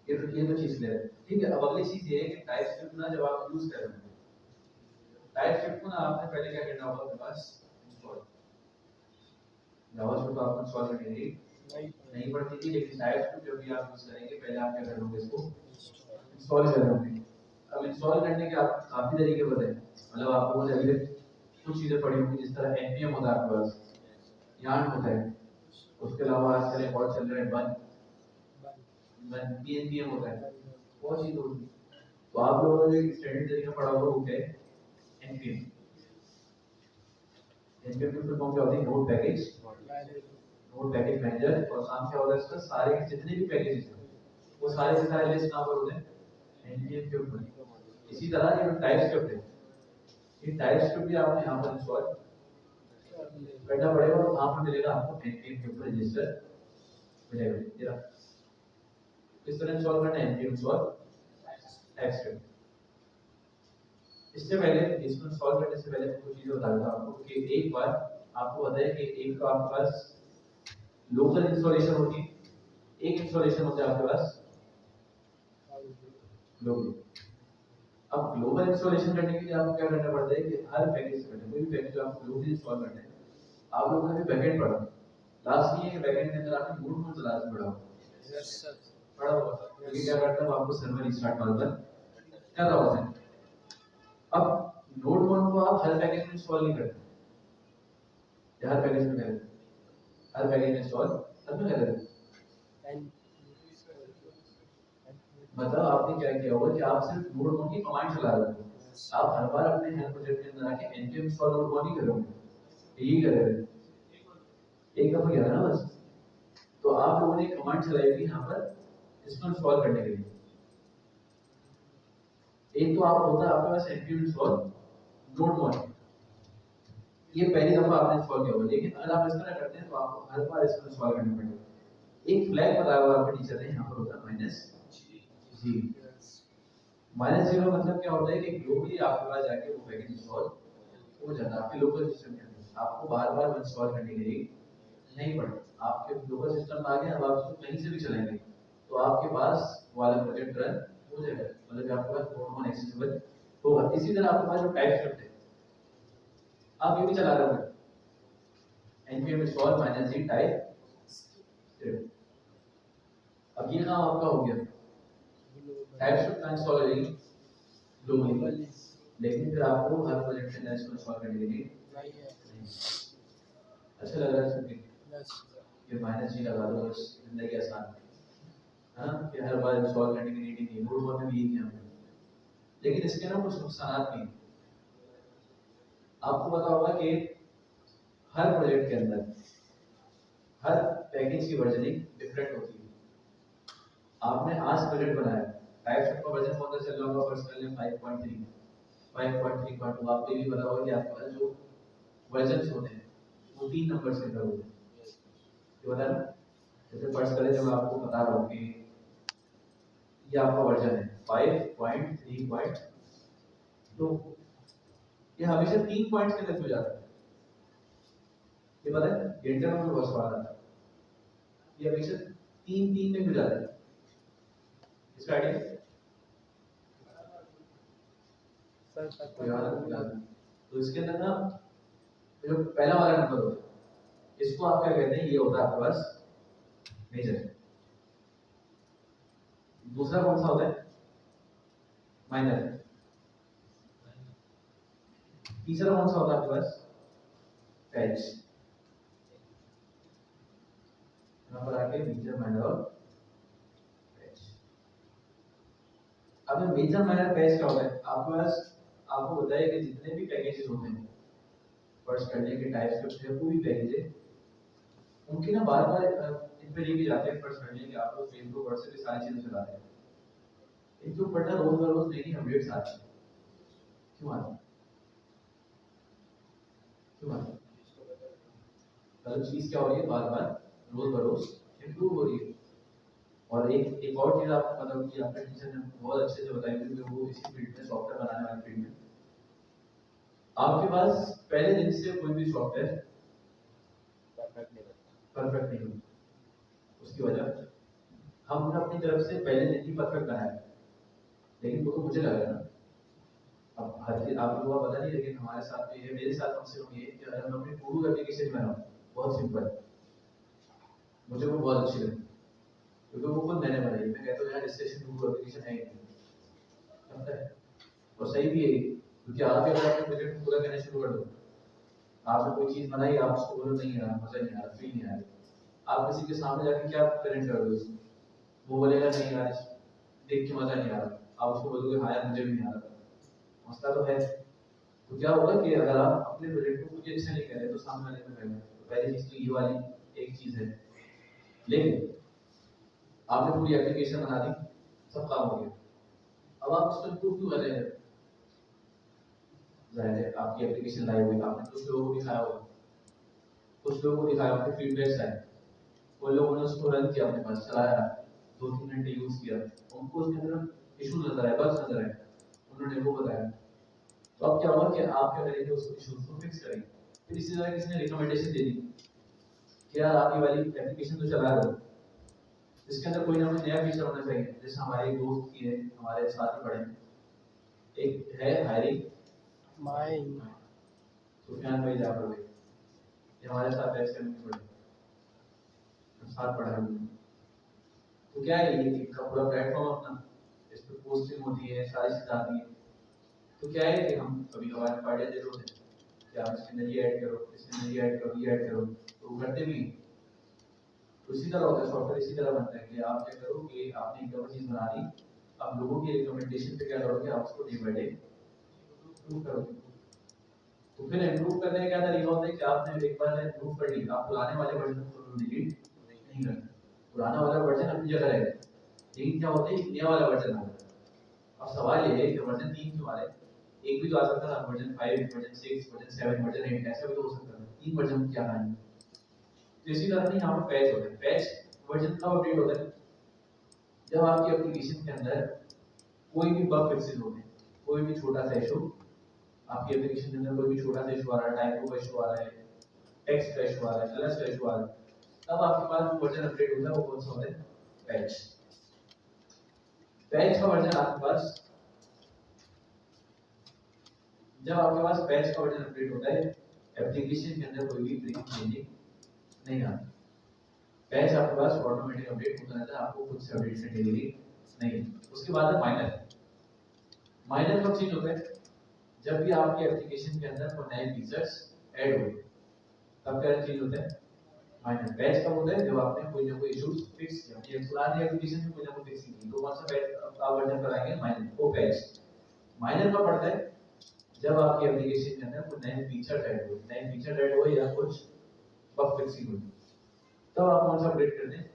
[SPEAKER 1] ये तो चीज क्लियर है। ठीक है, अब अगली चीज ये है कि टाइप स्क्रिप्ट ना जब आप यूज कर रहे हैं, टाइप स्क्रिप्ट को ना आपने पहले क्या करना होगा, अपने पास इंस्टॉल जावास्क्रिप्ट आपको इंस्टॉल करनी नहीं पड़ती थी, लेकिन टाइप स्क्रिप्ट जब भी आप यूज करेंगे पहले आप क्या करोगे, इसको इंस्टॉल करोगे। अब इंस्टॉल करने के आप काफी तरीके बताए, मतलब आपको वो अभी कुछ चीजें पड़ी होंगी, जिस तरह npm होता है आपके पास, yarn होता है, उसके अलावा आजकल एक और चल रहा है बन pnpm होता है, बहुत चीज होती है। तो आप लोगों ने जो स्टैंडर्ड तरीका पढ़ा होगा वो क्या है, npm। npm की फुल फॉर्म क्या होती है, नोड पैकेज मैनेजर। और काम क्या होता है इसका, सारे के जितने भी पैकेजेस हैं वो सारे के सारे लिस्ट कहाँ पर होते हैं, npm के ऊपर। इसी तरह ये टाइप स्क्रिप्ट है, ये टाइप स्क्रिप्ट भी आपने यहाँ पर इंस्टॉल करना पड़ेगा, और वहाँ पर मिलेगा आपको npm के ऊपर रजिस्टर मिलेगा। ये रहा, इस तरह इंस्टॉल करना है npm इंस्टॉल टाइप स्क्रिप्ट। इससे पहले, इसको इंस्टॉल करने से पहले कुछ चीजें बता देता हूं आपको कि एक बार आपको पता है कि एक तो आपके पास लोकल इंस्टॉलेशन होती है, एक इंस्टॉलेशन होता है आपके पास ग्लोबल। अब ग्लोबल इंस्टॉलेशन करने के लिए आपको क्या करना पड़ता है कि हर पैकेज से पहले कोई भी पैकेज आपको ग्लोबली इंस्टॉल करना है, आप लोगों ने भी बैकएंड पढ़ा, लास्ट ये है कि बैकएंड के अंदर आपने नोड मोड चलाना पड़ा होगा। यस सर, पढ़ा होगा। ये क्या करता है, आपको सर्वर रिस्टार्ट मारता है, क्या होता है। अब नोड मोड को आप हर पैकेज में इंस्टॉल नहीं करते, हर पैकेज में करें, हर पैकेज में इंस्टॉल सब में करें। मतलब आपने क्या किया होगा कि आप सिर्फ नोड मोड की कमांड चला रहे हो, आप हर बार अपने हेल्प प्रोजेक्ट के अंदर आके npm इंस्टॉल नोड मोड नहीं करोगे, यही करोगे एक दफा किया ना बस। तो आप लोगों ने कमांड चलाई थी यहाँ पर इसको इंस्टॉल करने के लिए। एक तो आप होता है आपके पास npm इंस्टॉल नोड मोड, ये पहली दफा आपने इंस्टॉल किया होगा, लेकिन अगर आप इस तरह करते हैं तो आपको हर बार इसको इंस्टॉल करना पड़ेगा। एक फ्लैग बताया हुआ आपके टीचर ने, यहाँ पर होता है -g। -0 मतलब क्या होता है कि ग्लोबली आपके पास जाके वो पैकेज इंस्टॉल हो जाता है आपके लोकल सिस्टम के अंदर, आपको बार बार इंस्टॉल करने के लिए नहीं पड़ता। आपके लोकल सिस्टम में आ गया, अब आप उसको कहीं से भी चलाएंगे तो आपके पास वाला प्रोजेक्ट रन हो जाएगा, मतलब आपके पास नोड मोड एक्सेसिबल होगा। इसी तरह आपके पास जो टाइप स्क्रिप्ट है आप ये भी चला रहे हो npm install -g type script. अब ये काम आपका हो गया, टाइप स्क्रिप्ट का इंस्टॉल हो जाएगी ग्लोबली, लेकिन फिर आपको हर प्रोजेक्ट के अंदर इसको इंस्टॉल करने के लिए अच्छा लग रहा है सुन के, ये -g लगा दो, बस जिंदगी आसान है ना, कि हर बार इंस्टॉल करने की नीड नहीं, नोड मोड में भी यही है। लेकिन इसके ना कुछ नुकसान भी हैं। आपको पता होगा कि हर प्रोजेक्ट के अंदर हर पैकेज की वर्जनिंग डिफरेंट होती है। आपने आज प्रोजेक्ट बनाया, टाइप्स का वर्जन कौन सा चल रहा होगा, पर्सनल में 5.3 5.3.2, आपको ये भी पता होगा कि आपके पास जो वर्जन्स होते हैं वो 3 नंबर से अंदर होते हैं, ये बता ना। जैसे पर्सनल जब आपको पता रहा हो कि ये आपका वर्जन है 5.3.2, ये हमेशा 3 पॉइंट्स के अंदर हो जाता है, ये पता है, इंटरनल में बहुत सवाल आता है, ये हमेशा 3 में हो जाता है, इसका आइडिया
[SPEAKER 3] सर
[SPEAKER 1] तो इसके अंदर ना जो पहला वाला नंबर होता है इसको आप क्या कहते हैं, ये होता है आपके पास मेजर। दूसरा कौन सा होता है, माइनर। तीसरा कौन सा होता है आपके पास, पैच। यहाँ पर आके मेजर, माइनर और पैच। अब मेजर, माइनर, पैच क्या होता है आपके पास, आपको बताया कि जितने भी पैकेजेस होते हैं फर्स्ट करने के टाइप्स के कोई भी पैकेज है, उनकी ना बार बार इन पे लेके जाते हैं फर्स्ट करने के, आप लोग फेसबुक व्हाट्सएप पे सारी चीजें चलाते हैं, इनके ऊपर ना रोज बरोज नई नई अपडेट्स आती हैं। क्यों आती है, क्यों आती है? मतलब चीज क्या हो रही है, बार बार रोज बरोज इम्प्रूव हो रही है। और एक और चीज आपको पता होगी, आपके टीचर ने बहुत अच्छे से बताई थी कि वो इसी फील्ड में, सॉफ्टवेयर बनाने वाली फील्ड में, आपके पास पहले दिन से कोई भी सॉफ्टवेयर परफेक्ट नहीं होता। उसकी वजह हमने अपनी तरफ से पहले दिन ही परफेक्ट बनाया, लेकिन वो तो मुझे लग रहा है ना, अब हर चीज आप लोगों को पता नहीं, लेकिन हमारे साथ भी है, मेरे साथ कम से कम ये कि अगर मैं अपनी पूरी एप्लीकेशन बनाऊं बहुत सिंपल, मुझे वो बहुत अच्छी लगी क्योंकि वो खुद मैंने बनाई। मैं कहता हूँ यार इससे अच्छी पूरी एप्लीकेशन है ही नहीं, लगता है। और सही भी है, क्योंकि आप भी अगर अपने प्रोजेक्ट पूरा करना शुरू कर दो, आपने कोई चीज बनाई, आप उसको बोलो नहीं आ रहा, मजा नहीं आ रहा, फील नहीं आ रहा, आप किसी के सामने जाके क्या प्रेजेंट करोगे उसको, वो बोलेगा नहीं यार देख के मजा नहीं आ रहा, आप उसको बोलोगे हाँ यार मुझे भी नहीं आ रहा, मसला तो है। तो क्या होगा कि अगर आप अपने प्रोजेक्ट को कुछ अच्छा नहीं कर रहे तो सामने वाले को कहेंगे, तो पहली चीज तो ये वाली एक चीज है। लेकिन आपने पूरी एप्लीकेशन बना दी, सब काम हो गया, अब आप उसको इम्प्रूव क्यों कर रहे हैं? जाहिर है आपकी एप्लीकेशन लाइव हुई, आपने कुछ लोगों को दिखाया होगा, कुछ लोगों को दिखाया, आपके फीडबैक्स आए, वो लोगों ने उसको रन किया, अपने पास चलाया, 2-3 घंटे यूज किया, उनको उसके अंदर इशू नजर आया, बग्स नजर आए, उन्होंने वो बताया। तो अब क्या होगा कि आप क्या करेंगे, उस इश्यूज को फिक्स करेंगे। फिर इसी तरह किसी ने रिकमेंडेशन दे दी कि यार आप ये वाली एप्लीकेशन तो चला रहे हो, इसके अंदर कोई ना कोई नया फीचर होना चाहिए। जैसे हमारे एक दोस्त की है, हमारे साथ ही पढ़े, एक है हायरिंग
[SPEAKER 3] माइंड,
[SPEAKER 1] सुफियान भाई जाफर भाई, ये हमारे साथ ऐसे में पढ़े, साथ पढ़ा है उन्होंने। तो क्या है, ये का पूरा प्लेटफॉर्म अपना, इस पर पोस्टिंग होती है, सारी चीजें आती है। तो क्या है कि हम कभी कभार पार्टियां दे होते हैं कि आप इसके अंदर ये ऐड करो, इसके अंदर ये ऐड करो, ये ऐड करो, तो वो करते भी। तो इसी तरह होता है सॉफ्टवेयर, इसी तरह बनता है कि आप क्या करो कि आपने एक दफा चीज बना दी, अब लोगों की रिकमेंडेशन पे क्या करोगे, आप उसको डे बाय डे इम्प्रूव करोगे। तो फिर इम्प्रूव करने का क्या तरीका होता है कि आपने एक बार इम्प्रूव कर ली, आप पुराने वाले वर्जन को डिलीट नहीं करते, पुराना वाला वर्जन अपनी जगह रहेगा, लेकिन क्या होता है नया वाला वर्जन आ जाता है। अब सवाल ये है कि वर्जन 3 क्यों आ रहा है, एक भी तो आ सकता था वर्जन 5, वर्जन 6, वर्जन 7, वर्जन 8, ऐसा भी तो हो सकता था, 3 वर्जन क्या कहानी। तो इसी तरह से यहाँ पर पैच होता है। पैच वर्जन कब अपडेट होता है, जब आपकी एप्लीकेशन के अंदर कोई भी बग फिक्सेस होते हैं, कोई भी छोटा सा इशू, आपकी एप्लीकेशन के अंदर कोई भी छोटा सा इशू आ रहा है, टाइपो का इशू आ रहा है, टेक्स्ट का इशू आ रहा है, कलर्स का इशू आ रहा है, तब आपके पास जो वर्जन अपडेट होता है वो कौन सा होता है, पैच। पैच का वर्जन आपके पास, जब आपके पास पैच का वर्जन अपडेट होता है, एप्लीकेशन के अंदर कोई भी ब्रेकिंग चेंजिंग नहीं आती, पैच आपके पास ऑटोमेटिक अपडेट होता रहता है, आपको खुद से अपडेट करने की नहीं। उसके बाद है माइनर। माइनर कब चेंज होता है, जब भी आपकी एप्लीकेशन के अंदर कोई नए फीचर्स ऐड हो, तब क्या चेंज होता है, माइनर। पैच कब होता है, जब आपने कोई ना कोई इश्यूज फिक्स किया, ये पुरानी एप्लीकेशन में कोई ना कोई फिक्सिंग की, तो कौन सा पैच आप वर्जन कराएंगे, माइनर, वो पैच। माइनर कब पड़ता है, जब आपकी एप्लीकेशन के अंदर कोई नए फीचर ऐड हुए या कुछ बग फिक्सिंग हुई, तब आप कौन सा अपडेट करते हैं?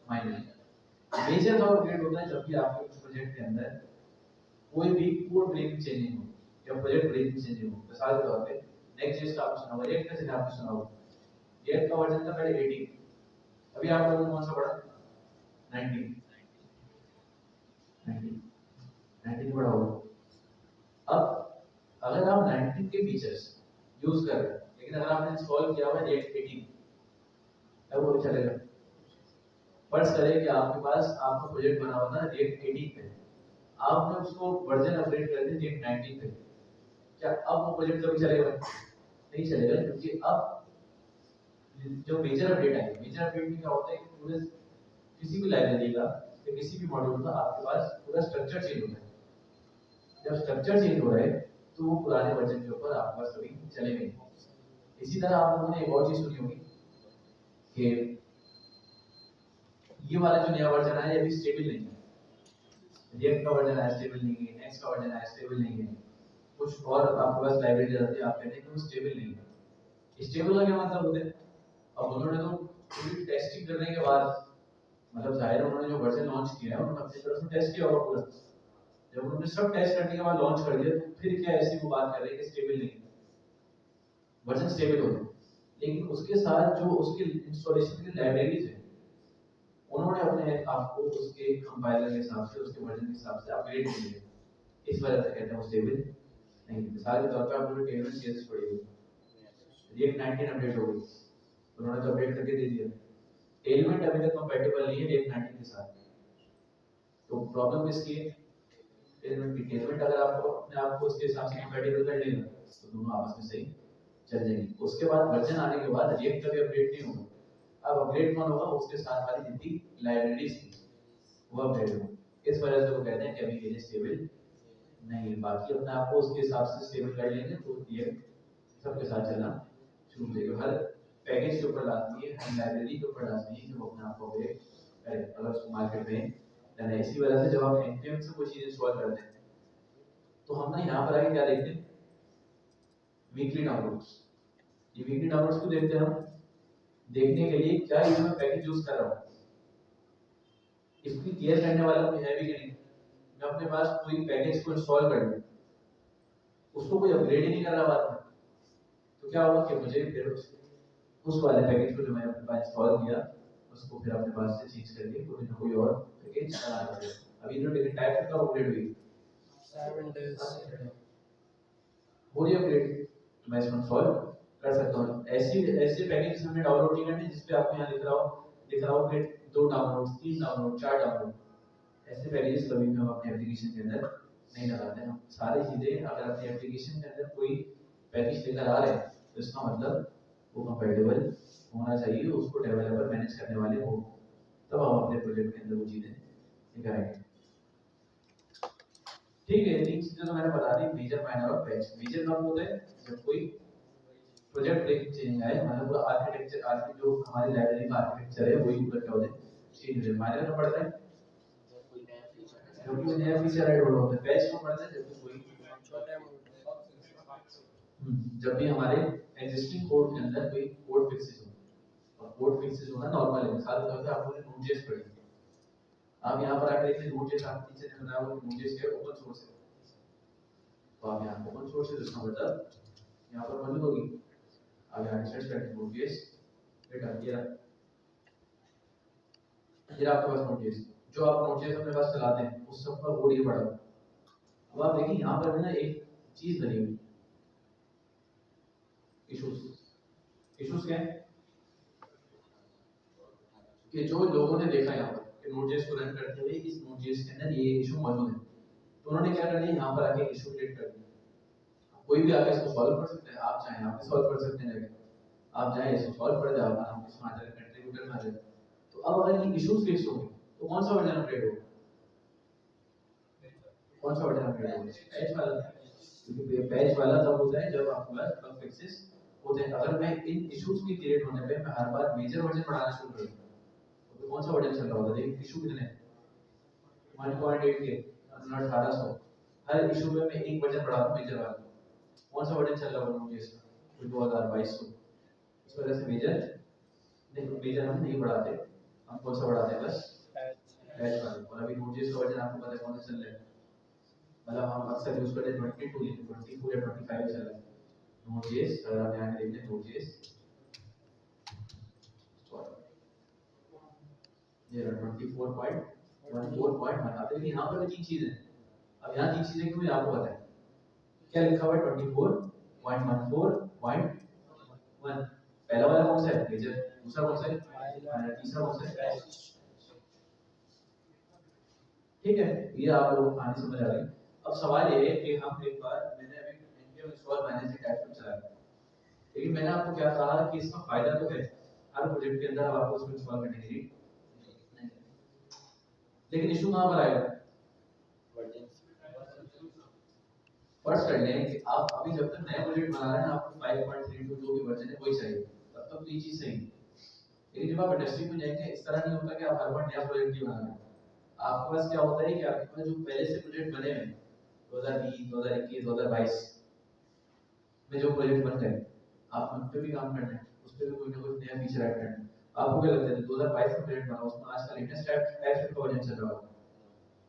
[SPEAKER 1] माइनर। मेजर का अपडेट होता है जब भी आपके प्रोजेक्ट के अंदर कोई भी कोड ब्रेकिंग चेंजिंग हो या प्रोजेक्ट ब्रेकिंग चेंजिंग हो। मिसाल के तौर पे नेक्स्ट जेएस का आपने सुना होगा, रिएक्ट का जैसे आपने सुना होगा, रिएक्ट का वर्जन था पहले 18, अभी आप लोगों ने कौन सा पढ़ा? 19 19 पढ़ा होगा। अब अगर आप 19 के फीचर्स यूज कर रहे हैं, लेकिन अगर आपने इंस्टॉल किया हुआ रिएक्ट 18, तब वो भी चलेगा। फर्ज करें कि आपके पास आपका प्रोजेक्ट बना हुआ था रिएक्ट 18 पे, आपने उसको वर्जन अपग्रेड कर दिया रिएक्ट 19 पे, क्या अब वो प्रोजेक्ट कभी चलेगा? नहीं चलेगा, क्योंकि अब जो मेजर अपडेट है, मेजर अपडेट में क्या होता है कि पूरे किसी भी लाइब्रेरी का या किसी भी मॉड्यूल का आपके पास पूरा स्ट्रक्चर चेंज होता है। जब स्ट्रक्चर चेंज हो रहा है तो वो पुराने वर्जन के ऊपर आपके पास कभी चलेगा नहीं। इसी तरह आप लोगों ने एक और चीज सुनी होगी कि ये वाला जो नया वर्जन आया ये अभी स्टेबल नहीं है। रिएक्ट का वर्जन आया स्टेबल नहीं है, नेक्स्ट का वर्जन आया स्टेबल नहीं है, कुछ और आपके पास लाइब्रेरी आती है, आप कहते हैं कि वो स्टेबल नहीं है। स्टेबल का क्या मतलब होता है? अब उन्होंने तो पूरी टेस्टिंग करने के बाद, मतलब जाहिर है उन्होंने जो वर्जन लॉन्च किया है उन्होंने अपनी तरफ से टेस्ट किया होगा पूरा। जब उन्होंने सब टेस्ट करने के बाद लॉन्च कर दिया तो फिर क्या ऐसी वो बात कर रहे हैं कि स्टेबल नहीं है, वर्जन स्टेबल होता है। लेकिन उसके साथ जो उसके इंस्टॉलेशन की लाइब्रेरीज है, उन्होंने अपने आप को उसके कंपाइलर के हिसाब से, उसके वर्जन के हिसाब से अपग्रेड किया। इस वजह से कहते हैं वो स्टेबल नहीं। मिसाल के तौर पर आप लोगों ने टेलमेंट सीएसएस पढ़ी होगी, रिएक्ट 19 अपडेट हो गई, उन्होंने तो अपडेट करके दे दिया। टेलमेंट अभी तक कंपैटिबल नहीं है रिएक्ट 19 के साथ, तो प्रॉब्लम किसकी है? टेलमेंट की। टेलमेंट अगर आपको अपने आप को उसके हिसाब से कंपैटिबल कर लेगा तो दोनों आपस में सही चल जाएंगे। उसके बाद वर्जन आने के बाद रिएक्ट का भी अपडेट नहीं होगा। अब अपडेट कौन होगा? उसके साथ वाली जितनी लाइब्रेरीज थी वो अपडेट होगा। इस वजह से वो कहते हैं कि अभी के लिए स्टेबल नहीं है। बाकी अपने आप को उसके हिसाब से स्टेबल कर लेंगे तो रिएक्ट सबके साथ चलना शुरू हो जाएगा। हर पैकेज के ऊपर लाजमी है, हर लाइब्रेरी के ऊपर लाजमी है कि वो अपने आप को अपडेट करे अगर उसको मार्केट में लेना है। इसी वजह से जब आप npm से कोई चीज इंस्टॉल करते हैं तो हम ना यहाँ पर आके क्या देखते हैं? Weekly downloads. ये वीकली डाउनलोड्स क्यों देखते हैं हम? देखने के लिए क्या ये मैं पैकेज यूज कर रहा हूँ, इसकी केयर करने वाला कोई है भी कि नहीं। मैं अपने पास कोई पैकेज को इंस्टॉल कर लूँ, उसको कोई अपग्रेड ही नहीं कर रहा बाद में, तो क्या होगा कि मुझे फिर उस वाले पैकेज को जो मैंने अपने पास इंस्टॉल किया उसको फिर अपने पास से चेंज करके कोई ना कोई और पैकेज चलाना पड़ेगा। अभी जो लेकिन टाइप का अपग्रेड हुई
[SPEAKER 3] 7 days
[SPEAKER 1] हो रही अपग्रेड, तो मैं इसको इंस्टॉल कर सकता हूँ। ऐसे पैकेज हमने डाउनलोड नहीं करने जिसपे आपको यहाँ लिख रहा हो कि 2 डाउनलोड, 3 डाउनलोड, 4 डाउनलोड। ऐसे पैकेजेस कभी भी हम अपने एप्लीकेशन के अंदर नहीं लगाते हैं। सारी चीजें अगर अपने एप्लीकेशन के अंदर कोई पैकेज लेकर आ रहे हैं तो इसका मतलब वो कंपैटिबल होना चाहिए, उसको डेवलपर मैनेज करने वाले हो, तब हम अपने प्रोजेक्ट के अंदर वो चीजें निकालेंगे। ठीक है, तीन चीजें तो मैंने बता दी, मेजर, माइनर और पैच। मेजर कब होता है? जब कोई प्रोजेक्ट ब्रेकिंग चेंज आए, मतलब पूरा आर्किटेक्चर जो हमारी लाइब्रेरी का आर्किटेक्चर है वही ऊपर क्या होता है? चेंज हो जाए। माइनर में पड़ता है जब कोई नया फीचर ऐड होता है। पैच में पड़ता है जब कोई जब भी हमारे एग्जिस्टिंग कोड के अंदर कोई कोड फिक्सेस हो। और कोड फिक्सेस होना नॉर्मल है। मिसाल के तौर पे आप लोगों ने नोड.जेएस पढ़ी, आप यहाँ पर आकर देखिए नोड.जेएस आपको टीचर ने बताया वो नोड.जेएस के ओपन सोर्स है, तो आप यहाँ ओपन सोर्स है तो इसका मतलब यहाँ पर मौजूद होगी। आप यहाँ सर्च करके नोड.जेएस बेटा ये आपके पास नोड.जेएस, जो आप नोड.जेएस अपने पास चलाते हैं उस सब का कोड ये पड़ा। अब आप देखिए यहाँ पर ना एक चीज बनी हुई, इश्यूज क्या है कि जो लोगों ने देखा यहाँ पर कि नोड.जेएस को रन करते हुए इस नोड.जेएस के अंदर ये इशू मौजूद है, तो उन्होंने क्या कर दिया, यहाँ पर आके इशू क्रिएट कर दिया। कोई भी आके इसको सॉल्व कर सकता है, आप चाहें आप भी सॉल्व कर सकते हैं, आप चाहें इसको सॉल्व कर दे, आप इसमें आ जाए कंट्रीब्यूटर में आ जाए। तो अब अगर ये इश्यूज फिक्स हो गए तो कौन सा वर्जन अपग्रेड होगा? कौन सा वर्जन अपग्रेड होगा? पैच वाला, क्योंकि पैच वाला तब होता है जब आपके पास बग फिक्सेस होते हैं। अगर मैं इन इश्यूज की क्रिएट होने पे मैं हर बार मेजर वर्जन बढ़ाना शुरू कर दूं तो कौन सा वर्जन चल रहा होगा? देखिए इशू कितने हैं, 1.8 के 1800। हर इशू में मैं एक वर्जन बढ़ा दूं मेजर वाला, कौन सा वर्जन चल रहा है नोट.js का 2022 को, इस वजह से मेजर हम नहीं बढ़ाते, हम कौन सा बढ़ाते हैं बस पैच वाले। और अभी नोट.js का वर्जन आपको पता है कौन सा चल रहा है, मतलब हम अक्सर यूज करते हैं 22 या 24 या 25 चल रहा है नोट.js। अगर आप यहाँ देख लें नोट.js ये 24.14 बताते हैं, यहाँ पर भी तीन चीजें। अब यहाँ तीन चीजें क्यों आपको पता है क्या लिखा हुआ है 24.14.1, पहला वाला कौन सा है मेजर, दूसरा कौन सा है माइनर, तीसरा कौन सा है। ठीक है, ये आप लोग कहानी समझ आ रही है। अब सवाल ये है कि हम एक बार मैंने अभी npm install मैनेज टाइप चलाया, लेकिन मैंने आपको क्या कहा कि इसका फायदा तो है हर प्रोजेक्ट के अंदर आपको उसको इंस्टॉल करने की नीड नहीं, लेकिन इशू कहां पर आएगा फर्स्ट कर लें कि आप अभी जब तक नया प्रोजेक्ट बना रहे हैं आपको 5.32 जो भी वर्जन है वही चाहिए, तब तक तो ये चीज सही है। लेकिन जब आप इंडस्ट्री में जाएंगे इस तरह नहीं होता कि आप हर बार नया प्रोजेक्ट ही बना रहे हैं। आपके पास क्या होता है कि आपके पास जो पहले से प्रोजेक्ट बने हैं 2020 2021 2022 में जो प्रोजेक्ट बन गए आप उन पे भी काम करना है, उस पे भी कोई ना कोई नया फीचर ऐड करना है। आपको क्या लगता है 2022 का प्रोजेक्ट बना उसमें आज का लेटेस्ट टाइपस्क्रिप्ट का वर्जन चल रहा होगा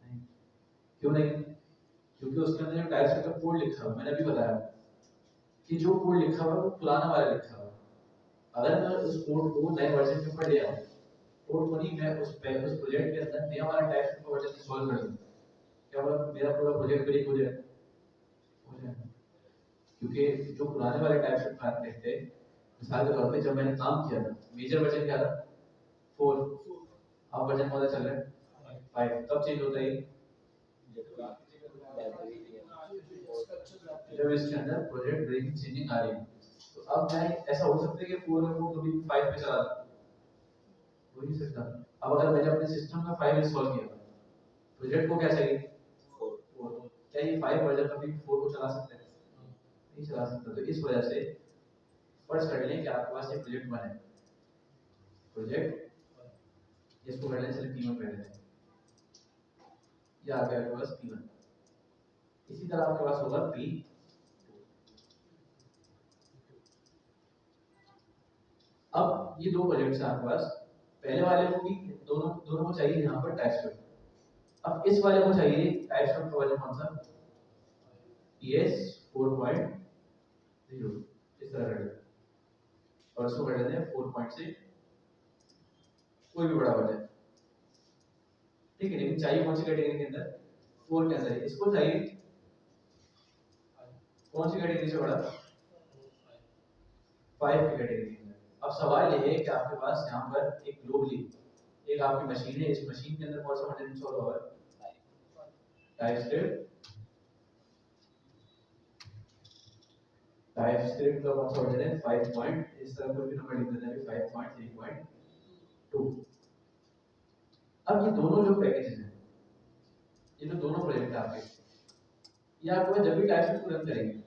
[SPEAKER 1] नहीं, क्यों नहीं, क्योंकि उसके अंदर जो टाइपस्क्रिप्ट का कोड लिखा हुआ मैंने अभी बताया कि जो कोड लिखा हुआ है वो पुराना वाला लिखा हुआ है। अगर मैं उस कोड को नए वर्जन के ऊपर ले आऊं, कोड को नहीं मैं उस प्रोजेक्ट के अंदर नया वाला टाइपस्क्रिप्ट का वर्जन इंस्टॉल कर दूं, क्या मतलब मेरा पूरा प्रोजेक्ट ब्रेक हो जाएगा, क्योंकि जो पुराने वाले टाइपस्क्रिप्ट फाइल थे मिसाल के तौर पे जब मैंने काम किया था मेजर वर्जन क्या था 4, अब वर्जन कौन सा चल रहा है 5, कब चेंज होता है जब इसके अंदर प्रोजेक्ट ब्रेकिंग चेंजिंग आ रही है। तो अब मैं ऐसा हो सकता है कि 4 में कोड कभी 5 पे चला हो नहीं सकता। अब अगर मैंने अपने सिस्टम में 5 इंस्टॉल किया प्रोजेक्ट को क्या चाहिए 4, क्या ये 5 वर्जन कभी 4 को चला सकता है नहीं चला सकता। तो इस वजह से फर्स्ट कर लें कि आपके पास एक प्रोजेक्ट बना है, प्रोजेक्ट इसको कर लें चलिए P1 कर लेते हैं, ये आ गया आपके पास P1। इसी तरह आपके पास होगा P2। अब ये दो प्रोजेक्ट्स हैं आपके पास, पहले वाले को भी दोनों को चाहिए यहाँ पर टाइपस्क्रिप्ट, अब इस वाले को चाहिए टाइपस्क्रिप्ट का वर्जन कौन सा ES 4.0, इस तरह कर लेते हैं और इसको कर लेते हैं 4 से कोई भी बड़ा वर्जन, ठीक है। लेकिन चाहिए कौन सी कैटेगरी के अंदर 4 के अंदर, इसको चाहिए कौन सी कैटेगरी से बड़ा 5 की कैटेगरी के अंदर। अब सवाल ये है कि आपके पास यहाँ पर एक ग्लोबली एक आपकी मशीन है, इस मशीन के अंदर कौन सा वर्जन इंस्टॉल होगा टाइपस्क्रिप्ट का कौन सा वर्जन है 5 पॉइंट, इस तरह कोई भी नंबर लिख देते हैं 5.3.2। अब ये दोनों जो पैकेजेस हैं ये जो दोनों प्रोजेक्ट है आपके, ये आपको जब भी टाइपस्क्रिप्ट को रन करेंगे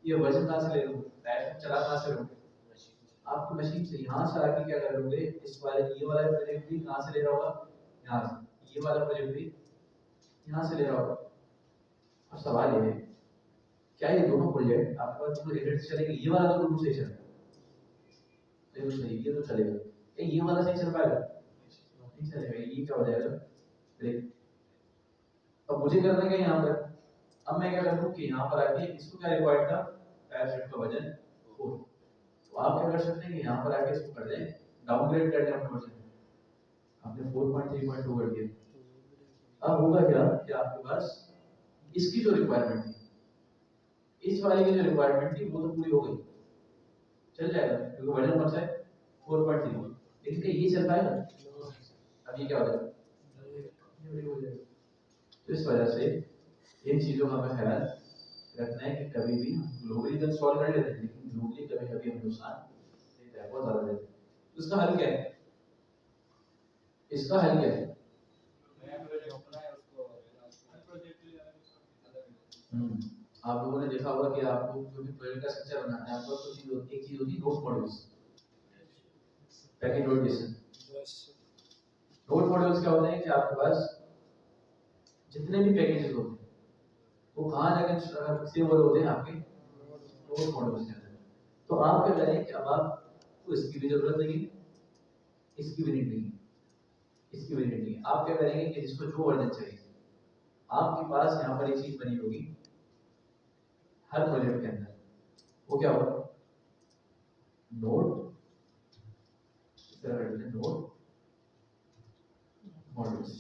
[SPEAKER 1] ये वर्जन कहां से ले लोगे टाइपस्क्रिप्ट चला कहां से लोगे आपकी मशीन से, यहाँ से आके क्या कर लोगे इस वाले ये वाला प्रोजेक्ट भी कहां से ले रहा होगा यहाँ से, ये वाला प्रोजेक्ट भी यहाँ से ले रहा होगा। अब सवाल ये है क्या ये दोनों प्रोजेक्ट आपके पास दोनों एडिट चलेंगे, ये वाला तो बिल्कुल सही चलेगा ये तो सही, ये तो चलेगा, ये वाला सही चल पाएगा नहीं चलेगा, ये क्या हो जाएगा ब्रेक। अब मुझे करना क्या यहाँ पर, अब मैं क्या करूँ कि यहाँ पर आके इसको क्या रिक्वायर्ड था टाइपस्क्रिप्ट का वर्जन 4, तो आप क्या कर सकते हैं कि यहाँ पर आके इसको कर दें डाउनग्रेड कर दें अपने वर्जन, आपने 4.3.2 कर दिया। अब होगा क्या कि आपके पास इसकी जो रिक्वायरमेंट थी इस वाले की जो रिक्वायरमेंट थी वो तो पूरी हो गई, चल जाएगा क्योंकि वर्जन कौन सा है 4.3, लेकिन क्या ये चल पाएगा अब ये क्या हो जाएगा हो जाएगा। तो इस वजह से इन चीजों का हमें ख्याल रखना है कि कभी भी ग्लोबली तो सॉल्व कर लेते हैं लेकिन ग्लोबली कभी कभी हम नुकसान देता है बहुत ज्यादा देता है। तो इसका हल क्या है, इसका हल क्या है आप लोगों ने देखा होगा कि आपको जो भी प्रोजेक्ट का स्ट्रक्चर बनाना है आपको कुछ एक चीज होती है node modules, package notation. Node modules क्या होते हैं कि आपके पास जितने भी पैकेजेस होते हैं वो कहाँ जाकर सेव होते हैं आपके नोड मॉड्यूल्स के अंदर। तो आप क्या करें कि अब आपको इसकी भी जरूरत नहीं है, इसकी भी नहीं है, इसकी भी नहीं है। आप क्या करेंगे कि जिसको जो वर्जन चाहिए, आपके पास यहाँ पर एक चीज बनी होगी हर प्रोजेक्ट के अंदर, वो क्या होगा, नोड, इस तरह कर देते हैं नोड मॉड्यूल्स।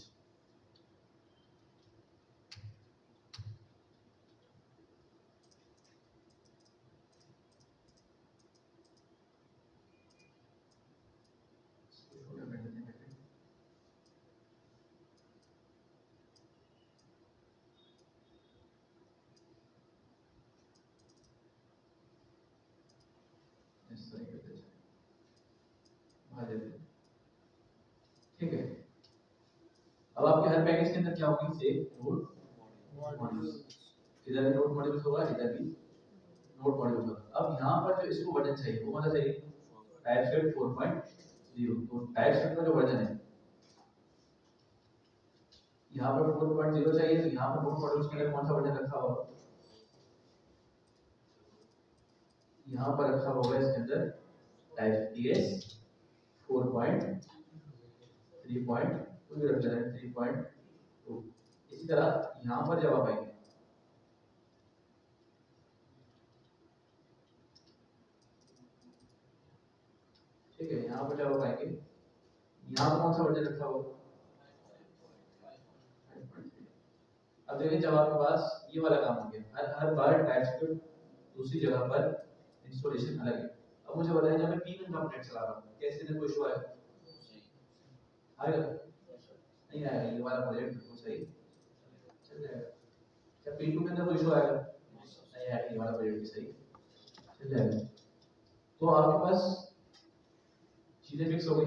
[SPEAKER 1] ठीक है, अब आपके हर पैकेज के अंदर क्या होगी, सेव नोड मॉड्यूल्स, इधर भी नोड मॉड्यूल्स होगा, इधर भी नोड मॉड्यूल्स होगा। अब यहाँ पर जो इसको वर्जन चाहिए वो मतलब चाहिए टाइपस्क्रिप्ट 4.0, तो टाइपस्क्रिप्ट का जो वर्जन है यहाँ पर 4.0 चाहिए, तो यहाँ पर नोड मॉड्यूल्स के अंदर कौन सा वर्जन रखा होगा, यहाँ पर रखा होगा इसके अंदर टाइपटीएस 4.3.2 रख लेना है 3.2। इसी तरह यहाँ पर जब आप आएंगे, ठीक है, यहाँ पर जब आप आएंगे, यहाँ पर कौन सा वर्जन रखा होगा, अब देखिए जब आपके पास ये वाला काम हो गया, हर बार टाइपस्क्रिप्ट दूसरी जगह पर इंस्टॉलेशन अलग है। अब मुझे बताइए जब मैं p1.net चला रहा हूँ, कैसे इधर कोई इशू आएगा, आएगा नहीं आएगा, ये वाला प्रोजेक्ट बिल्कुल सही चल जाएगा। क्या p2 के अंदर कोई इशू आएगा, नहीं आएगा, ये वाला प्रोजेक्ट भी सही चल जाएगा। तो आपके पास चीजें फिक्स हो गई,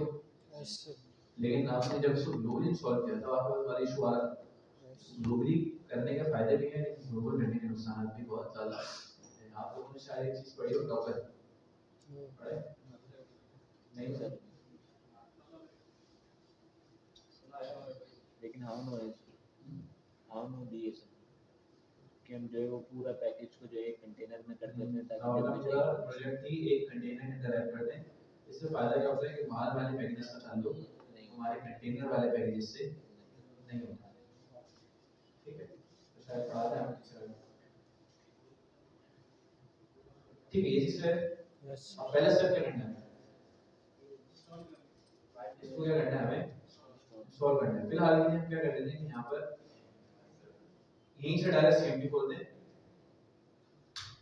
[SPEAKER 1] लेकिन आपने जब इसको ग्लोबली सॉल्व किया तब आपके पास वाला इशू आ रहा था। ग्लोबली करने के फायदे भी हैं, लेकिन ग्लोबल करने के नुकसान भी बहुत ज्यादा हैं। आप लोगों ने शायद एक चीज पढ़ी हो, डॉकर पढ़े नहीं सर,
[SPEAKER 2] लेकिन हाउ नो दिए सर कि हम जो है वो पूरा पैकेज को जो है एक कंटेनर में कर देते हैं ताकि जब भी
[SPEAKER 1] पूरा
[SPEAKER 2] चाहिए
[SPEAKER 1] प्रोजेक्ट ही एक कंटेनर के अंदर रैप कर दें। इससे फायदा क्या होता है कि बाहर वाले पैकेजेस का ताल्लुक हमारे कंटेनर वाले पैकेजेस से नहीं होता, ठीक है, तो शायद पढ़ा था आपको सर, ठीक है, ये चीज है। अब पहला स्टेप क्या करना है, इसको क्या करना है, हमें सॉल्व करना है। फिलहाल के लिए हम क्या कर देते हैं कि यहाँ पर यहीं से डायरेक्ट सीएमडी खोल दें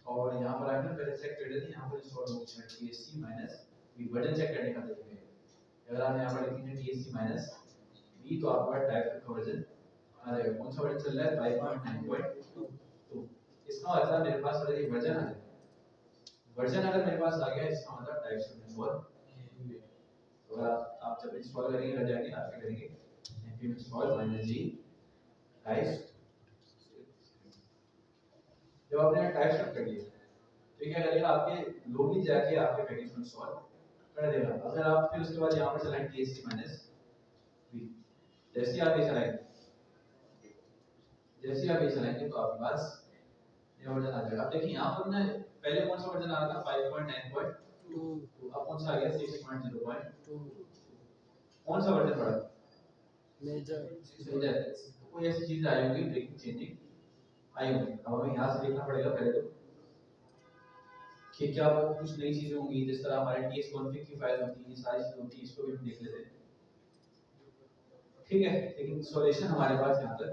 [SPEAKER 1] और यहाँ पर आकर पहले चेक कर लेते हैं, यहाँ पर इंस्टॉल हो गया TSC minus V, button check करने का तरीका है। अगर आप यहाँ पर लिखेंगे टीएससी माइनस वी तो आपका टाइप का वर्जन आ जाएगा। कौन सा वर्जन चल रहा है, 5.9.2। इसका मतलब मेरे पास ऑलरेडी वर्जन आ गया, वर्जन अगर मेरे पास आ गया इसका मतलब टाइप से इंस्टॉल। तो आप जब इंस्टॉल करेंगे रह जाएंगे, आप क्या करेंगे npm install -g टाइप। जब आपने टाइप कर लिया तो क्या करेगा, आपके लोगली जाके आपके पैकेज को इंस्टॉल कर देगा। अगर आप फिर उसके बाद यहाँ पर चलाएं tsc -v, जैसे आप ये चलाएंगे, जैसे आप ये चलाएंगे तो आपके पास ये वर्जन आ जाएगा। अब देखिए यहाँ पर ना पहले कौन सा वर्जन आ रहा था 5.9.2, अब कौन सा आ गया 6.0.2। कौन सा वर्जन पड़ा, मेजर। कोई ऐसी चीज आई होगी ब्रेकिंग चेंजिंग आई होगी। अब हमें यहाँ से देखना पड़ेगा पहले तो कि क्या कुछ नई चीजें होंगी, जिस तरह हमारे टीएस कॉन्फ़िग की फाइल होती है, सारी चीजें होती है, इसको भी हम देख लेते हैं, ठीक है। लेकिन इंस्टॉलेशन हमारे पास यहाँ तक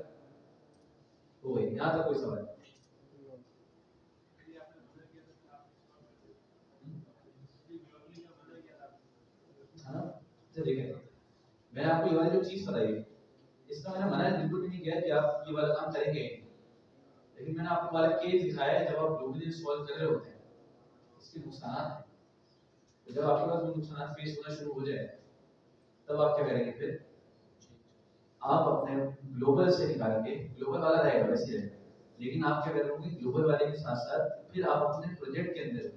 [SPEAKER 1] हो गई, यहाँ तक कोई सवाल हाँ। तो देखिए मैंने आपको ये वाली जो चीज बताई है, इसका मैंने मना बिल्कुल भी नहीं किया कि आप ये वाला काम करेंगे, लेकिन मैंने आपको वाला केस दिखाया है जब आप ग्लोबली इंस्टॉल कर रहे होते हैं इसके नुकसान हैं। तो जब आपके पास वो नुकसान फेस होना शुरू हो जाए तब आप क्या करेंगे, फिर आप अपने ग्लोबल से निकाल के, ग्लोबल वाला रहेगा वैसे रहेगा, लेकिन आप क्या करोगे ग्लोबल वाले के साथ साथ फिर आप अपने प्रोजेक्ट के अंदर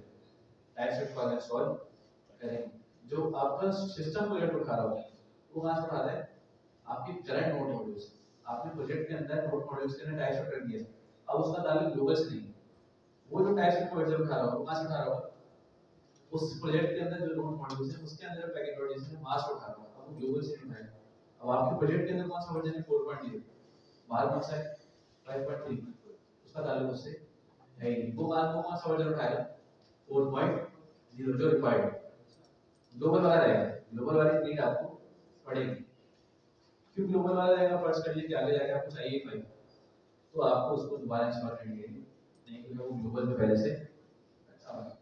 [SPEAKER 1] टाइपस्क्रिप्ट वाला इंस्टॉल करेंगे। जो आपका सिस्टम प्रोजेक्ट उठा रहा होगा वो कहाँ से उठा रहा है, आपके करंट नोड मॉड्यूल्स। आपने प्रोजेक्ट के अंदर नोड मॉड्यूल्स के अंदर टाइपस्क्रिप्ट कर दिया, अब उसका ताल्लुक ग्लोबल से नहीं, वो जो टाइप शिफ्ट वर्जन उठा रहा होगा, कहाँ से उठा रहा होगा? उस प्रोजेक्ट के अंदर जो नोड मॉड्यूल्स है उसके अंदर पैकेट डॉट जेसन मास उठा रहा होगा, अब वो ग्लोबल से नहीं उठाएगा। अब आपके प्रोजेक्ट के अंदर कौन सा वर्जन है? 4.0। बाहर कौन सा है? 5.3। उसका ताल्लुक उससे है ही नहीं। वो बाहर को कौन सा वर्जन उठाएगा? 4.0 जो रिक्वायर्ड है। ग्लोबल वाला रहेगा, ग्लोबल वाली नीड आपको पड़ेगी। क्यों ग्लोबल वाला रहेगा? फर्स्ट कर लीजिए, आगे जाके आपको चाहिए फाइल, तो आपको उसको दोबारा इंस्टॉल करनी है, नहीं क्योंकि वो ग्लोबल में पहले से अच्छा है।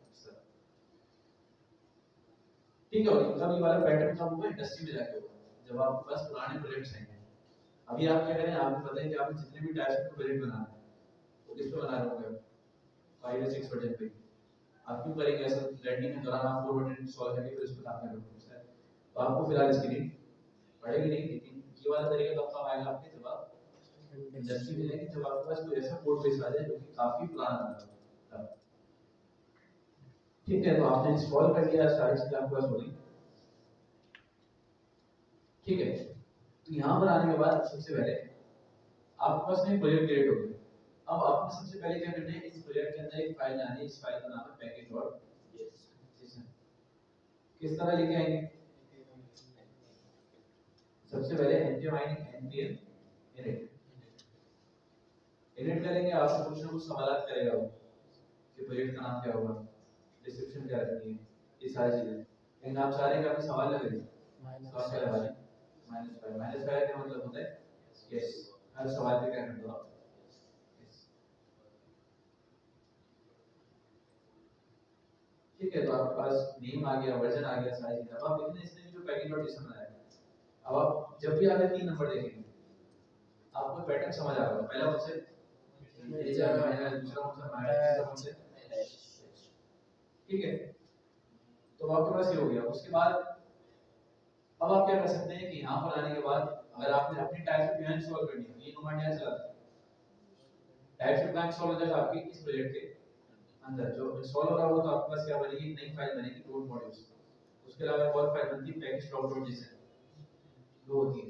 [SPEAKER 1] ठीक है, मतलब ये वाला पैटर्न कब होगा? इंडस्ट्री में जाके होगा, जब आपके पास पुराने प्रोजेक्ट्स हैं। अभी आप क्या करें, आपको पता है कि आपने जितने भी टाइप्स के प्रोजेक्ट बनाना है वो किस पे बना रहे होंगे? 5 या 6 वर्जन पे। आप क्यों करेंगे ऐसा? लर्निंग के दौरान आप 4 वर्जन इंस्टॉल करके फिर उस पे काम करोगे, तो आपको फिलहाल इसकी नीड पड़ेगी नहीं। लेकिन ये वाला तरीका कब काम आएगा आपके? जब आप इंडस्ट्री में जाएंगे, जब आपके पास कोई ऐसा कोड बेस आ जाए जो कि काफी पुराना है। ठीक है, तो आपने इंस्टॉल कर लिया, सारी चीजें आपके पास हो गई। ठीक है, तो यहाँ पर आने के बाद सबसे पहले आपके पास में प्रोजेक्ट क्रिएट हो गया। अब आपको सबसे पहले क्या करना है? इस प्रोजेक्ट के अंदर एक फाइल लानी है, इस फाइल का नाम है package.json। किस तरह लेके आएंगे? सबसे पहले npm init इनिट करेंगे, आपसे कुछ ना कुछ सवाल करेगा वो कि प्रोजेक्ट का नाम क्या होगा, डिस्क्रिप्शन क्या रखनी है, ये सारी चीजें। लेकिन आप चाह रहे हैं कि आपने सवाल लगा दिए, सवाल क्या लगा दिए? -5 का मतलब होता है यस। हर सवाल पे क्या करते हो आप? ठीक है, तो आपके पास नेम आ गया, वर्जन आ गया, सारी चीजें। अब आप देखना इसने जो package.json बनाया है, अब आप जब भी आगे 3 नंबर देखेंगे आपको पैटर्न समझ आ रहा है। पहला कौन से? दूसरा कौन सा? तीसरा कौन से? ठीक है, तो आपके पास ये हो गया। उसके बाद अब आप क्या कर सकते हैं कि यहाँ पर आने के बाद अगर आपने अपनी टाइप से यहाँ इंस्टॉल करनी है, ये कमांड यहाँ चलाते हैं। टाइप से कहाँ इंस्टॉल हो जाएगा? आपके इस प्रोजेक्ट के अंदर जो इंस्टॉल हो रहा होगा, तो आपके पास क्या बनेगी? एक नई फाइल बनेगी नोड मॉड्यूल्स। उसके अलावा एक और फाइल बनती है package.json, दो होती है।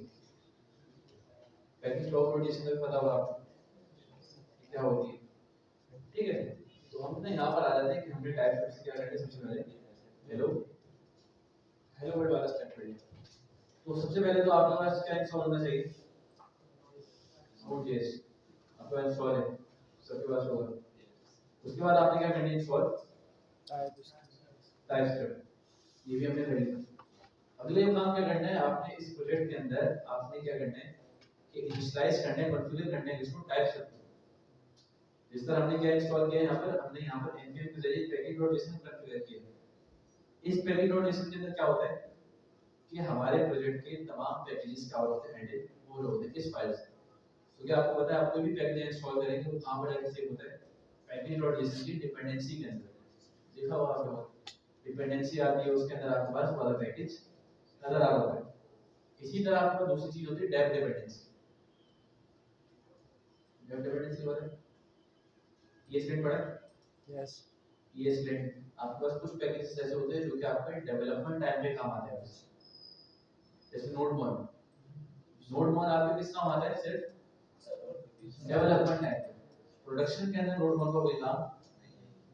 [SPEAKER 1] package.json का पता होगा आपको क्या होती है? ठीक है, तो हम ना यहाँ पर आ जाते हैं कि हमने टाइप से क्या करना है। सबसे पहले हेलो वर्ल्ड वाला स्टार्ट करिए। तो सबसे पहले तो आपके पास क्या इंस्टॉल होना चाहिए? Node.js आपके पास इंस्टॉल है, सबके पास होगा। उसके बाद आपने क्या करना है? इंस्टॉल टाइपस्क्रिप्ट, ये भी हमने कर लिया। अगले काम क्या करना है? आपने इस प्रोजेक्ट के अंदर आपने क्या करना है कि इनिशियलाइज करना है, कॉन्फ़िगर करना है इसको टाइपस्क्रिप्ट। जिस तरह हमने क्या इंस्टॉल किया यहाँ पर, हमने यहाँ पर npm के जरिए package.json कॉन्फ़िगर किया। इस package.json के अंदर क्या होता है कि हमारे प्रोजेक्ट के तमाम पैकेजेस क्या होते हैं? हैंडल वो होते हैं इस फाइल से। तो क्या आपको पता है, आप कोई भी पैकेज इंस्टॉल करेंगे तो कहाँ पर जाके सेव होता है? package.json की डिपेंडेंसी के अंदर। देखा होगा आपने, डिपेंडेंसी आती है, उसके अंदर आपके पास वाला पैकेज नजर आ रहा है। इसी तरह आपके पास दूसरी चीज होती है डेप डिपेंडेंसी। डेप डिपेंडेंसी वाला ये स्टेट पढ़ा? यस, ये स्टेट आपके पास कुछ पैकेजेस ऐसे होते हैं जो कि आपके डेवलपमेंट टाइम में काम आते हैं। जैसे नोडमोन आपके किस काम आता है? सिर्फ डेवलपमेंट टाइम। प्रोडक्शन के अंदर नोडमोन का कोई काम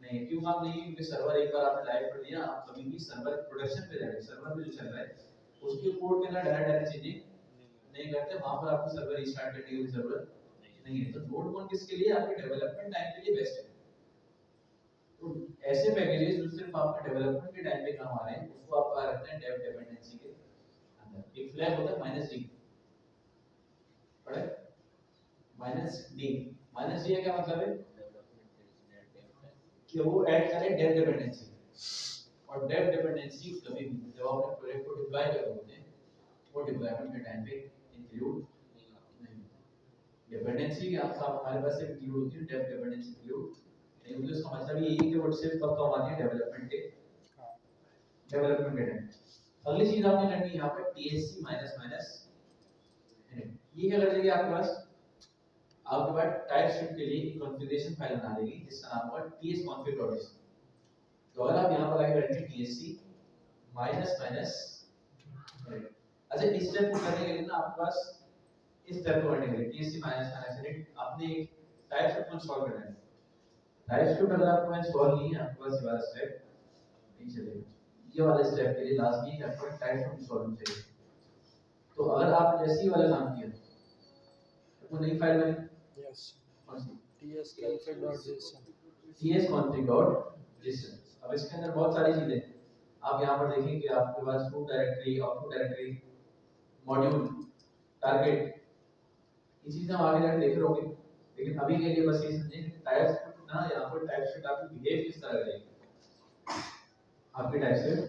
[SPEAKER 1] नहीं। क्यों काम नहीं? क्योंकि सर्वर एक बार आपने लाइव कर दिया, आप कभी भी सर्वर प्रोडक्शन पे जाके सर्वर पे जो चल रहा है उसके कोड के अंदर डायरेक्ट चेंजिंग नहीं करते, वहां पर आपको सर्वर रीस्टार्ट करने की जरूरत नहीं है। तो नोडमोन किसके लिए? आपके डेवलपमेंट टाइम के लिए बेस्ट है। तो ऐसे पैकेजेस जो सिर्फ आपके डेवलपमेंट के टाइम पे काम आ रहे हैं उसको आप रखते हैं डेव डिपेंडेंसी के अंदर। एक फ्लैग होता है -d, पढ़े? -d का क्या मतलब है कि वो ऐड करे डेव डिपेंडेंसी। और डेव डिपेंडेंसी कभी भी जब आप अपने प्रोजेक्ट को डिप्लॉय कर रहे होते हैं वो डिप्लॉयमेंट के टाइम पे इंक्लूड नहीं। डिपेंडेंसी के साथ हमारे पास एक इंक्लूड होती है, डेव डिपेंडेंसी इंक्लूड नहीं होती। उसका मतलब ये है कि वो सिर्फ कब काम आती है? डेवलपमेंट के टाइम। अगली चीज आपने करनी है यहाँ पर tsc --- ये क्या कर देगी आपके पास? आपके पास टाइपस्क्रिप्ट के लिए एक कॉन्फ़िगरेशन फाइल बना देगी जिसका नाम होगा tsconfig.json। तो अगर आप यहाँ पर आगे करेंगे tsc --- अच्छा, इस स्टेप को करने के लिए ना आपके पास इस स्टेप को करने के लिए tsc --- आपने एक टाइपस्क्रिप्ट को इंस्टॉल करना है। टाइपस्क्रिप्ट अगर आपको मैं सॉल्व नहीं है आपके पास ये वाला स्टेप नहीं चलेगा, ये वाले स्टेप के लिए लास्ट में आपको टाइपस्क्रिप्ट सॉल्व चाहिए। तो अगर आप जैसे ही वाला काम किया तो वो नई फाइल बनी
[SPEAKER 3] यस
[SPEAKER 1] कौन सी
[SPEAKER 3] tsconfig.json
[SPEAKER 1] tsconfig.json। अब इसके अंदर बहुत सारी चीजें आप यहाँ पर देखेंगे कि आपके पास root directory, output directory, module, target, ये चीजें हम आगे जाकर देख रहे होंगे। लेकिन अभी के लिए बस ये समझें कि टाइपस्क्रिप्ट ना यहाँ पर टाइपस्क्रिप्ट आपकी बिहेव किस तरह करेगी, आपकी टाइपस्क्रिप्ट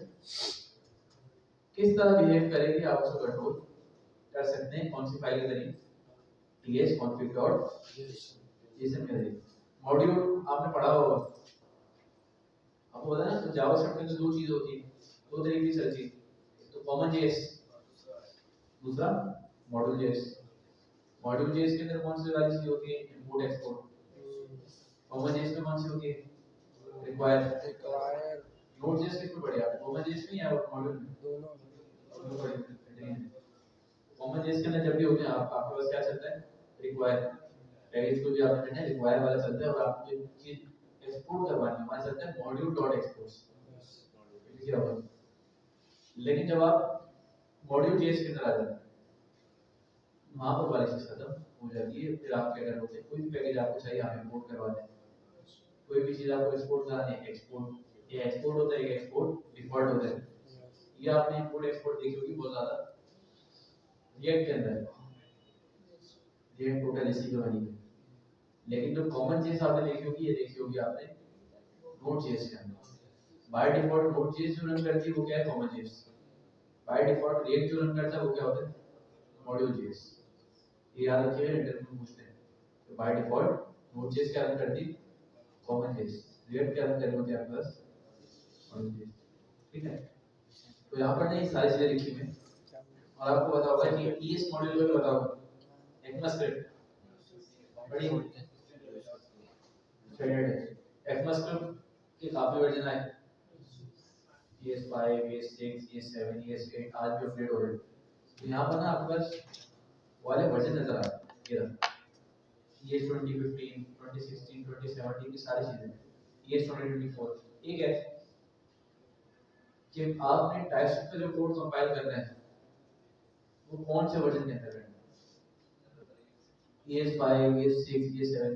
[SPEAKER 1] किस तरह बिहेव करेगी आप उसको कंट्रोल कर सकते हैं। कौन सी फाइल के जरिए tsconfig.json के जरिए। मॉड्यूल आपने पढ़ा होगा, आपको पता है ना, तो जावास्क्रिप्ट में दो चीज होती है, दो तरीके की चलती है, तो कॉमन जेएस, दूसरा मॉड्यूल जेएस। मॉड्यूल जेएस के अंदर कौन सी वाली चीज होती है, इंपोर्ट एक्सपोर्ट। कॉमन जेएस में कौन सी होती है, रिक्वायर। नोड जेएस किसमें पढ़ी आपने, कॉमन जेएस में या मॉड्यूल में, दोनों पढ़ी। कॉमन जेएस के अंदर जब भी होते हैं आपके पास क्या चलता है, रिक्वायर। पैकेज को भी आपने पढ़ना है, रिक्वायर वाला चलता है, और आपको जो चीज एक्सपोर्ट करवानी है वहां चलता है मॉड्यूल डॉट एक्सपोर्ट। लिखिए आप। लेकिन जब आप मॉड्यूल जेएस के अंदर आ जाते हैं वहां पर वाली चीज खत्म हो जाती है। फिर आप क्या कर रहे हैं, कोई भी पैकेज आपको चाहिए आप इंपोर्ट करवा दें, कोई भी चीज आपको एक्सपोर्ट करानी है एक्सपोर्ट, ये एक्सपोर्ट होता है, ये एक्सपोर्ट डिफॉल्ट होता है। ये आपने इंपोर्ट एक्सपोर्ट देखी होगी बहुत ज्यादा रिएक्ट के अंदर, रिएक्ट टोटल इसी के बनी है। लेकिन जो कॉमन चीज आपने देखी होगी, ये देखी होगी आपने नोड जेएस के अंदर। बाय डिफॉल्ट नोड जेएस जो रन करती है वो क्या है, common JS. By default react जो रन करता है वो क्या होता है, मॉड्यूल जेएस। ये याद रखिएगा, इंटरव्यू में पूछते हैं तो बाय डिफॉल्ट नोड जेएस क्या रन करती है, कॉमन जेएस। रिएक्ट क्या रन कर रही होती है आपके पास, मॉड्यूल जेएस। ठीक है, तो यहाँ पर नहीं सारी चीजें लिखी हुई हैं। और आपको पता होगा कि ईएस मॉड्यूल को बताओ, ECMAScript बड़ी स्टैंडर्ड है। ECMAScript के काफी वर्जन आए, ES5, ES6, ES7, ES8 आज भी अपडेट हो रहे हैं। तो यहाँ पर ना आपके पास वाले वर्जन नजर आ रहे हैं, ये रहा ES2015, 2016, 2017 की सारी चीजें, ES2024। एक है कि आपने टाइपस्क्रिप्ट का जो कोड कंपाइल करना है वो कौन से वर्जन के अंदर करना है, ES5, ES6, ES7।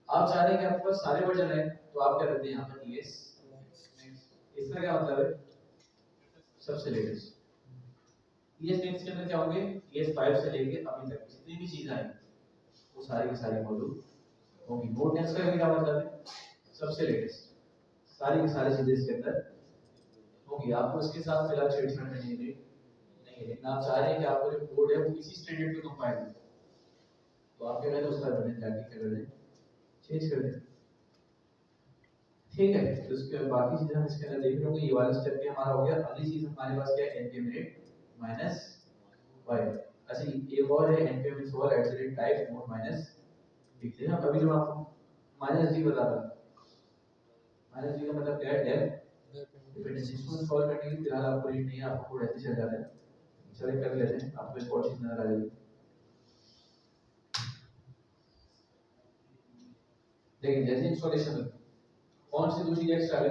[SPEAKER 1] आप चाह रहे हैं कि आपके पास सारे वर्जन है तो आप क्या करते हैं यहाँ पर ES। इसका क्या मतलब है, सबसे लेटेस्ट। ES6 के अंदर क्या होंगे, ES5 से लेके अभी तक जितनी भी चीजें आई वो सारी की सारी मौजूद होंगी। नोट नेक्स्ट का क्या मतलब है, सबसे लेटेस्ट, सारी की सारी चीजें इसके अंदर होंगी। आपको इसके साथ फिलहाल छेड़छाड़ करनी है नहीं, लेकिन आप चाह रहे हैं कि आपका जो कोड है वो इसी स्टैंडर्ड पे कंपाइल हो, तो आप क्या करें, उसका वर्जन जाके क्या कर दें, चेंज कर दें। ठीक है, तो इसके बाकी चीजें हम इसके अंदर देख लेंगे। ये वाला स्टेप भी हमारा हो गया। अगली चीज हमारे पास क्या है, npm init माइनस y। अच्छा एक और है npm install @type mode minus लिखते हैं। अभी जो आपको माइनस d बता रहा था, माइनस d का मतलब क्या है, डेव डिपेंडेंसी को इंस्टॉल करने की फिलहाल आपको नीड नहीं है, आपको कोड ऐसे चल जाता है। चलिए कर लेते हैं, आपको एक और चीज नजर आ जाएगी। देखिए जैसे इंस्टॉलेशन में कौन सी दूसरी एक्स्ट्रा है,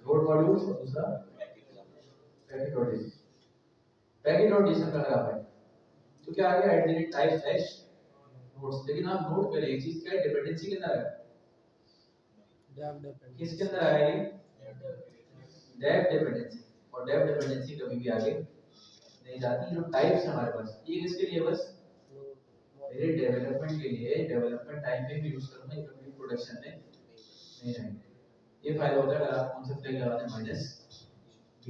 [SPEAKER 1] लोड मॉड्यूल्स और दूसरा पैकेट.json। पैकेट.json का अगर आप है तो क्या आ गया @type/nodes। लेकिन आप नोट करें एक चीज, क्या है, डिपेंडेंसी के अंदर है, किसके अंदर आएगी, डेव डिपेंडेंसी। और डेव डिपेंडेंसी कभी भी आगे नहीं जाती। जो टाइप्स हमारे पास ये किसके लिए, बस मेरे डेवलपमेंट के लिए, डेवलपमेंट टाइम पे भी यूज करूंगा, ये कभी प्रोडक्शन में नहीं रहेंगे। ये फायदा होता है अगर आप कौन सा फ्लैग लगाते हैं, -d।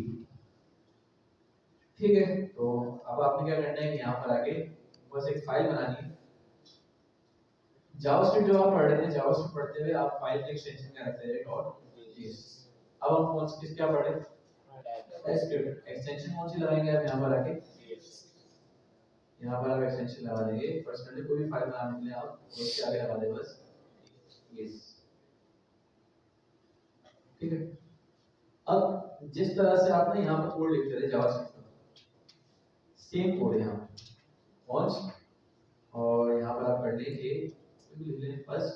[SPEAKER 1] ठीक है, तो अब आपने क्या करना है कि यहाँ पर आके बस एक फाइल बनानी है। जावास्क्रिप्ट जो आप पढ़ रहे थे, जावास्क्रिप्ट पढ़ते हुए आप फाइल के एक्सटेंशन क्या रखते थे, .js। अब हम कौन सी क्या पढ़े, टाइपस्क्रिप्ट। एक्सटेंशन कौन सी लगाएंगे आप यहाँ पर आके, यहाँ पर आप एक्सटेंशन लगा देंगे। पर्सनली कोई भी फाइल बनाने के लिए आप उसके आगे लगा दें बस yes। ठीक है, अब जिस तरह से आपने यहाँ पर कोड लिखते थे जावास्क्रिप्ट का, सेम कोड है यहाँ कौन, और यहाँ पर आप कर लेंगे लिख लें फर्स्ट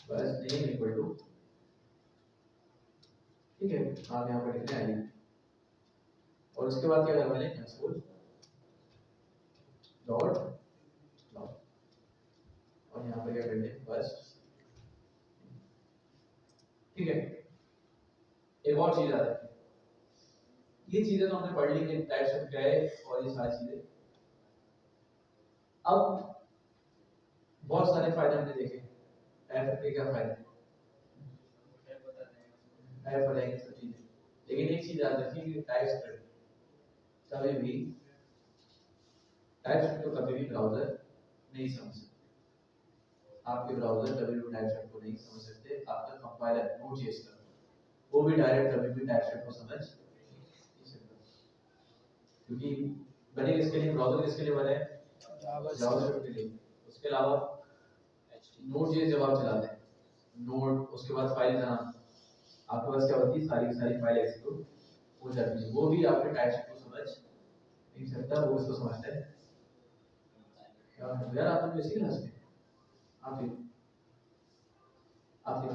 [SPEAKER 1] बस नेम इक्वल टू, ठीक है, आप यहाँ पर लिख रहे हैं और उसके बाद क्या करने वाले कंसोल डॉट लॉग और यहाँ पर क्या करते हैं बस, ठीक है। एक और चीज आती है, ये चीजें तो हमने पढ़ ली कि टाइप्स ऑफ क्या है और ये सारी चीजें। अब बहुत सारे फायदे हमने देखे, टाइप के क्या फायदे टाइप बताएंगे सब चीजें, लेकिन एक चीज याद रखिए कि टाइप कभी भी टाइप को कभी भी ब्राउजर नहीं समझ सकते। आपके ब्राउजर कभी भी टाइप को नहीं समझ सकते। आपका कंपाइलर नोड.जेएस का वो भी डायरेक्ट कभी भी टाइप को समझ नहीं सकता, क्योंकि बने किसके लिए, ब्राउजर किसके लिए बने, जावास्क्रिप्ट के लिए। उसके अलावा नोड.जेएस जब आप चलाते हैं, नोड उसके बाद फाइल का नाम, आपके पास क्या होती है, सारी फाइल एग्जीक्यूट हो जाती है, वो भी आपके टाइप को समझ नहीं सकता, वो उसको समझता है यार। आप तो इसी क्लास में आप ही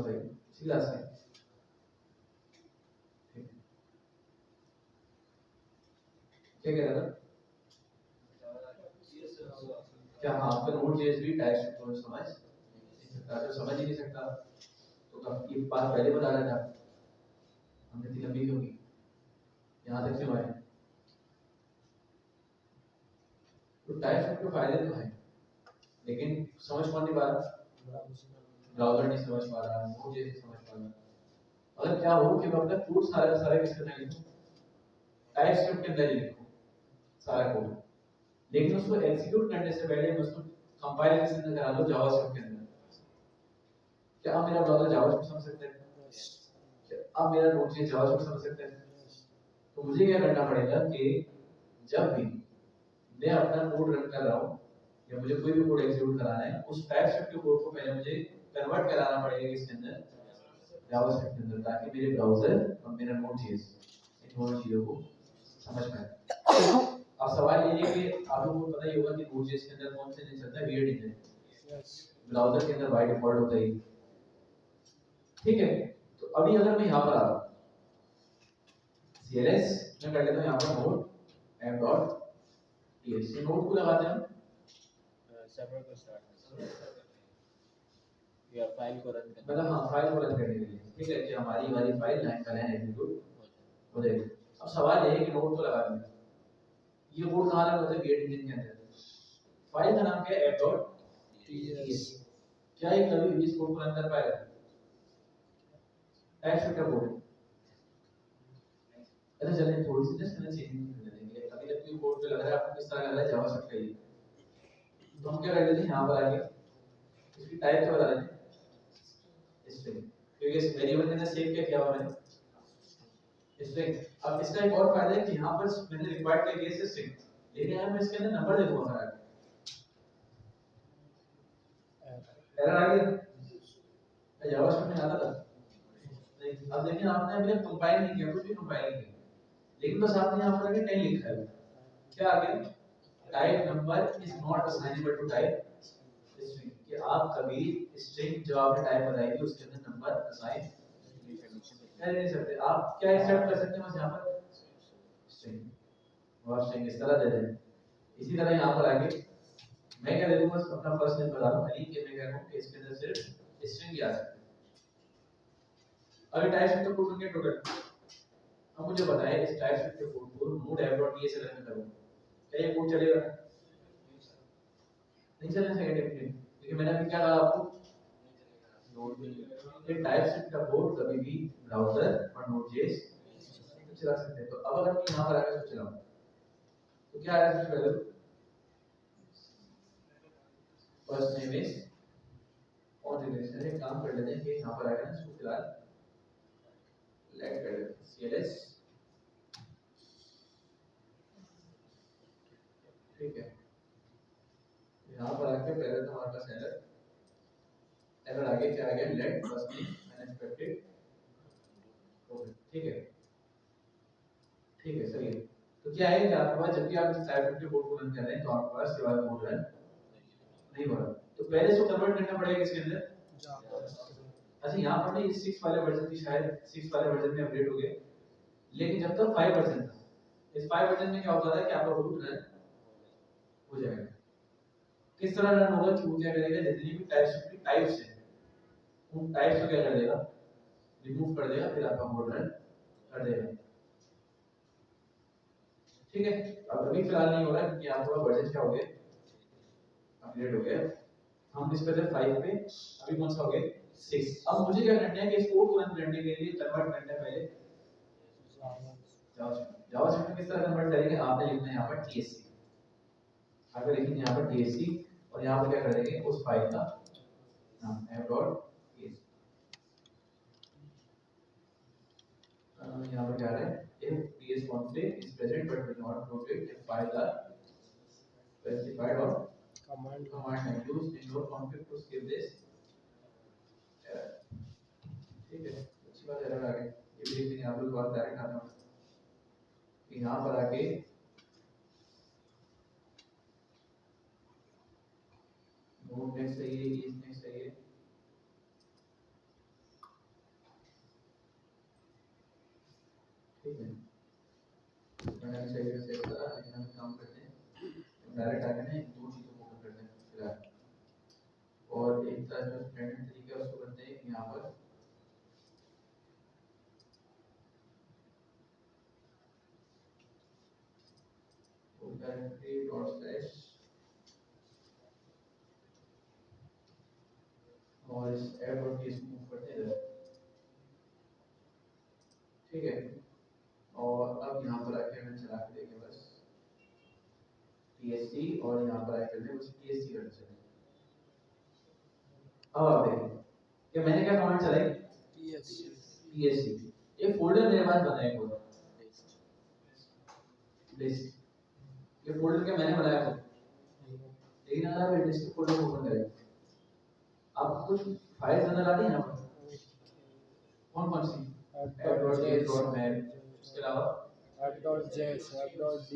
[SPEAKER 1] भाई इसी क्लास में, क्या कह रहा था क्या, हाँ आपका नोड.जेएस भी टाइप को समझ नहीं सकता। जो समझ ही नहीं सकता तो कब ये बात पहले बता रहा था, हमने इतनी लंबी क्यों की, यहाँ तक क्यों आए। तो टाइप के फायदे तो हैं, लेकिन समझ कौन नहीं पा रहा, ब्राउजर नहीं समझ पा रहा, नोड.जेएस समझ पा रहा। अगर क्या हो कि मैं अपना कोड सारा किसके अंदर लिखूं, टाइप स्क्रिप्ट के अंदर ही लिखूं सारा कोड, लेकिन उसको एग्जीक्यूट करने से पहले मैं उसको कंपाइल किस अंदर करा दूं, जावास्क्रिप्ट के अंदर। क्या अब मेरा ब्राउजर जावास्क्रिप्ट समझ सकता है, क्या अब मेरा नोड.जेएस जावास्क्रिप्ट समझ सकता है। तो मुझे क्या करना पड़ेगा कि जब भी मैं अपना कोड रन कर रहा हूं या मुझे कोई भी कोड एग्जीक्यूट कराना है, उस टाइप स्क्रिप्ट के कोड को पहले मुझे कन्वर्ट कराना पड़ेगा इसके अंदर, जावास्क्रिप्ट के अंदर, ताकि मेरे ब्राउजर और मेरा नोड.जेएस इन दोनों चीजों को समझ पाए। अब सवाल ये है कि आप लोगों को पता ही होगा कि नोड.जेएस के अंदर कौन से इंजन चलता है, वीएड इंजन, ब्राउजर के अंदर बाय डिफॉल्ट होता है, ठीक है। तो अभी अगर मैं यहाँ पर आ रहा हूँ cls मैं कर लेता हूँ यहाँ पर नोड m.ts, नोड को लगाते हैं
[SPEAKER 2] सर्वर को स्टार्ट या फाइल को रन करने,
[SPEAKER 1] मतलब हाँ फाइल को रन करने के लिए, ठीक है, कि हमारी वाली फाइल लाइन का लाइन एग्जीक्यूट हो जाएगी। अब सवाल ये है कि नोड को लगा दिया, ये कोड कहाँ लगा होता है, गेट इंजन के अंदर, फाइल का नाम क्या है m.ts, क्या ये कभी इस कोड को रन कर पाएगा, टाइप स्क्रिप्ट का कोड। अच्छा चलिए थोड़ी सी जस्ट मैंने चेंजिंग कर देंगे, अभी तक कोई कोड पे लग रहा है आपको किस तरह लग रहा है, जावास्क्रिप्ट का ही, तो हम क्या कर देते हैं यहाँ पर आके इसकी टाइप क्या बता देते हैं, स्ट्रिंग, क्योंकि इस वेरिएबल के अंदर सेव क्या किया हुआ मैंने, स्ट्रिंग। अब इसका एक और फायदा है कि यहाँ पर मैंने रिक्वायर्ड किया है स्ट्रिंग, लेकिन अगर मैं इसके अंदर नंबर दे दूंगा फिर एरर आ गया, जावास्क्रिप्ट में आता था नहीं। अब देखिए आपने अभी तक कंपाइल नहीं किया, कुछ भी कंपाइल नहीं किया, लेकिन बस आपने यहाँ पर आके 10 लिखा है, क्या आ गया, type number is not assignable to type string, कि आप कभी स्ट्रिंग जो आपने टाइप बताई थी उसके अंदर नंबर असाइन कर नहीं सकते। आप क्या एक्सेप्ट कर सकते हैं बस यहाँ पर स्ट्रिंग, और स्ट्रिंग इस तरह दे दें। इसी तरह यहाँ पर आके मैं क्या दे दूँ, बस अपना फर्स्ट नेम बता दूँ अली, के मैं कह रहा हूँ कि इसके अंदर सिर्फ स्ट्रिंग ही आ सकती है। अभी टाइप स्क्रिप्ट कोड बन गया टोटल। अब मुझे बताएं इस टाइप स्क्रिप्ट के कोड को node.app.ts से रन करूँ, क्या ये कोड चलेगा, नहीं चलने से डेफिनेटली, क्योंकि मैंने अभी क्या कहा आपको, ये टाइप स्क्रिप्ट का कोड कभी भी ब्राउज़र और नोड.जेएस चला सकते हैं। तो अब अगर मैं यहाँ पर आकर इसको चलाऊं तो क्या आया, सबसे पहले फर्स्ट नेम इज और रिलेशन, एक काम कर लेते हैं कि यहाँ पर आकर इसको फिलहाल लेट कर देते हैं cls, ठीक है। यहाँ पर आके पहले तो हमारे पास एरर आगे क्या आ गया, लेट फर्स्ट नेम अनएक्सपेक्टेड, ठीक है, ठीक है सही है। तो क्या है कि आपके पास जब भी आप इस टाइप के कोड को रन कर रहे हैं तो आपके पास सिवाय कोड रन नहीं हो रहा, तो पहले इसको कन्वर्ट करना पड़ेगा इसके अंदर अच्छा यहाँ पर नहीं, 6 वाले वर्जन की शायद 6 वाले वर्जन में अपडेट हो गए, लेकिन जब तक 5 वर्जन था, इस 5 वर्जन में क्या होता था कि आपका रूट रन हो जाएगा। किस तरह रन होगा कि वो क्या करेगा, जितनी भी टाइप्स है उन टाइप्स को क्या कर देगा, रिमूव कर देगा, फिर आपका कोड रन कर देगा। ठीक है, अब अभी फिलहाल नहीं हो रहा है क्योंकि आपका वर्जन क्या हो गया, अपग्रेड हो गया। हम इस पे थे 5 पे, अभी कौन सा हो गया 6। अब मुझे क्या करना है कि इस कोड को रन करने के लिए कन्वर्ट करना है पहले जावास्क्रिप्ट में। किस तरह कन्वर्ट करेंगे, आपने लिखना है यहाँ पर tsc, आपने लिखना है यहाँ पर tsc, और यहाँ पर क्या कर देंगे उस फाइल का नाम f.tsc। यहाँ पर क्या है, if ps config is present but will not protect if files are specified or command line used in your config to skip this error। ठीक है, अच्छी बात, एरर आ गई, ये भी देखते हैं आप लोग बात डायरेक्ट आता हूँ यहाँ पर आके नोट नेक्स्ट सही है, इस नेक्स्ट सही है, ठीक है, मैंने सही से सेव करा, लेकिन हम काम करते हैं डायरेक्ट आके ना दो चीजों को ओपन करते हैं फिलहाल, और एक तरह जो स्टैंडर्ड तरीका है उसको करते हैं यहाँ पर डायरेक्टरी डॉट स्लैश और इस ऐड डॉट टीएक्सटी मूव करते हैं इधर, ठीक है। और अब यहाँ पर आके हमें चला के देंगे बस टीएससी, और यहाँ पर आके करते हैं बस टीएससी कर चलें। अब आप देखें कि मैंने क्या कमांड चलाई, टीएससी, ये फोल्डर मेरे पास बना है पूरा लिस्ट, ये फोल्डर क्या मैंने बनाया था, लेकिन अगर आप लिस्ट फोल्डर को ओपन करें, आपको कुछ फाइल्स नजर आती हैं यहाँ पर, कौन कौन सी, app.js.map, उसके अलावा
[SPEAKER 3] app.js, app.d.ts,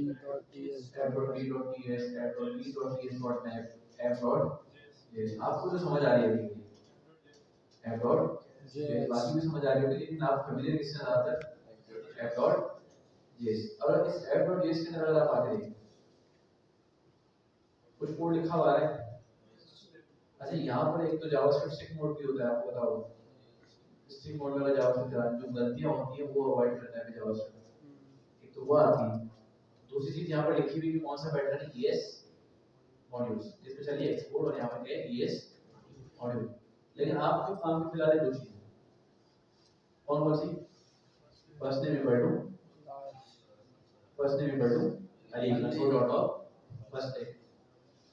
[SPEAKER 1] app.d.ts, app.d.ts.map, app.js, आपको तो समझ आ रही है app.js, बाकी भी समझ आ रही होगी, लेकिन आप फेमिलियर किससे ज्यादातर app.js। और इस app.js के अंदर अगर आप आके देखें कुछ कोड लिखा हुआ है, अच्छा यहाँ पर एक तो जावास्क्रिप्ट स्टिक मोड भी होता है, आपको पता होगा, स्टिक मोड में जावास्क्रिप्ट जो गलतियां होती है वो अवॉइड करता है जावास्क्रिप्ट, एक तो वो आती है। दूसरी चीज यहाँ पर लिखी हुई कि कौन सा पैटर्न है ES मॉड्यूल्स, इसमें चलिए एक्सपोर्ट, और यहाँ पर क्या है ES मॉड्यूल। लेकिन आपके काम की फिलहाल दो चीजें, कौन कौन सी, first name equal to first name.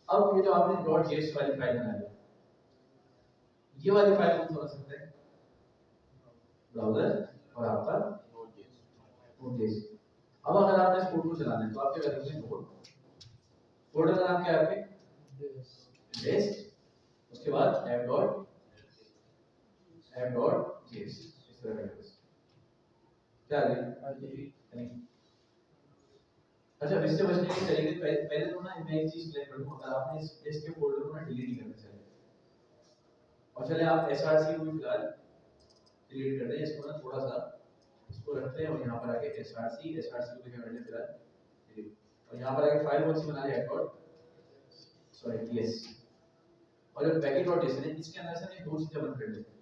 [SPEAKER 1] अब ये जो आपने डॉट जेएस वाली फाइल बनाई, ये वाली फाइल कौन समझ सकते हैं, ब्राउज़र और आपका नोट.जेएस। अब अगर आपने इस कोड को चलाना है तो आप क्या करेंगे, फोल्डर का नाम क्या है आपके, बेस्ट, उसके बाद app.js, इस तरह का क्या आ गया। अच्छा, इससे बचने के तरीके पहले तो ना मैं एक चीज क्लियर कर दूं, अगर आपने इस के फोल्डर को ना डिलीट ही करना चाहिए, और चले आप src को भी फिलहाल डिलीट कर दें, इसको ना थोड़ा सा इसको रखते हैं, और यहाँ पर आके src को भी कर लें फिलहाल डिलीट, और यहाँ पर आके फाइल कौन सी बना है, ts, और जो package.js है इसके अंदर से ना दो चीजें बंद कर देते हैं,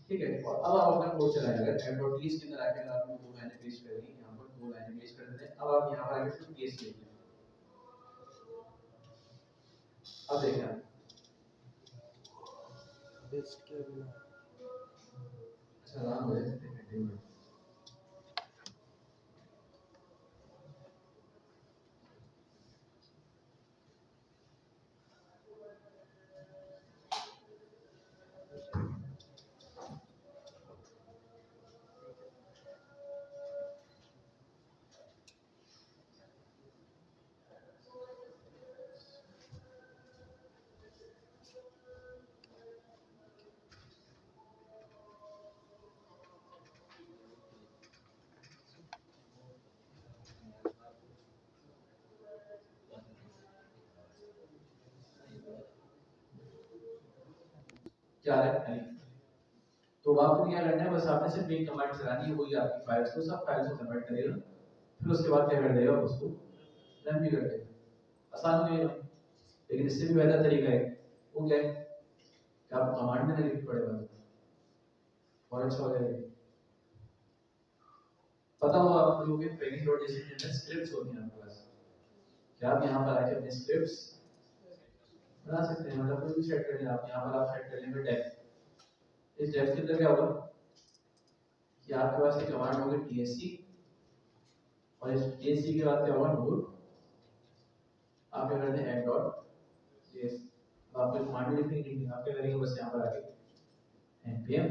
[SPEAKER 1] ठीक है। और अब आप अपना कोड चलाएं, अगर app.ts के अंदर आके अगर आपने दो लाइनें पेस्ट कर दी, यहाँ पर दो लाइनें पेस्ट कर देते हैं, अब आप यहाँ पर आके सिर्फ ts लिख लें। अब देखिए आप
[SPEAKER 3] बेस्ट के बिना
[SPEAKER 1] अच्छा आराम हो जाए कंटिन्यू। क्या है अली। तो आपको क्या करना है, बस आपने सिर्फ एक कमांड चलानी है, वही आपकी फाइल्स को सब फाइल्स को कन्वर्ट करेगा, फिर उसके बाद क्या कर देगा, उसको रन भी कर देगा। आसान हो गया। लेकिन इससे भी बेहतर तरीका है, वो क्या है कि आपको कमांड में ना लिखना पड़ेगा, फॉरेस्ट वगैरह पता हो आप लोगों के ट्रेनिंग रोड जैसे के अंदर स्क्रिप्ट्स होती हैं आपके पास, क्या आप यहाँ पर आके अपने स्क्रिप्ट्स बना सकते हैं। मतलब कोई भी सेट कर लें आप, यहाँ पर आप सेट कर लेंगे डेफ। इस डेफ के अंदर क्या होगा कि आपके पास एक कमांड होगी tsc, और इस tsc के बाद क्या होगा नोड, आप क्या करते हैं add.js। अब आपको कमांड लिखनी नहीं, आप क्या करेंगे बस यहाँ पर आके npm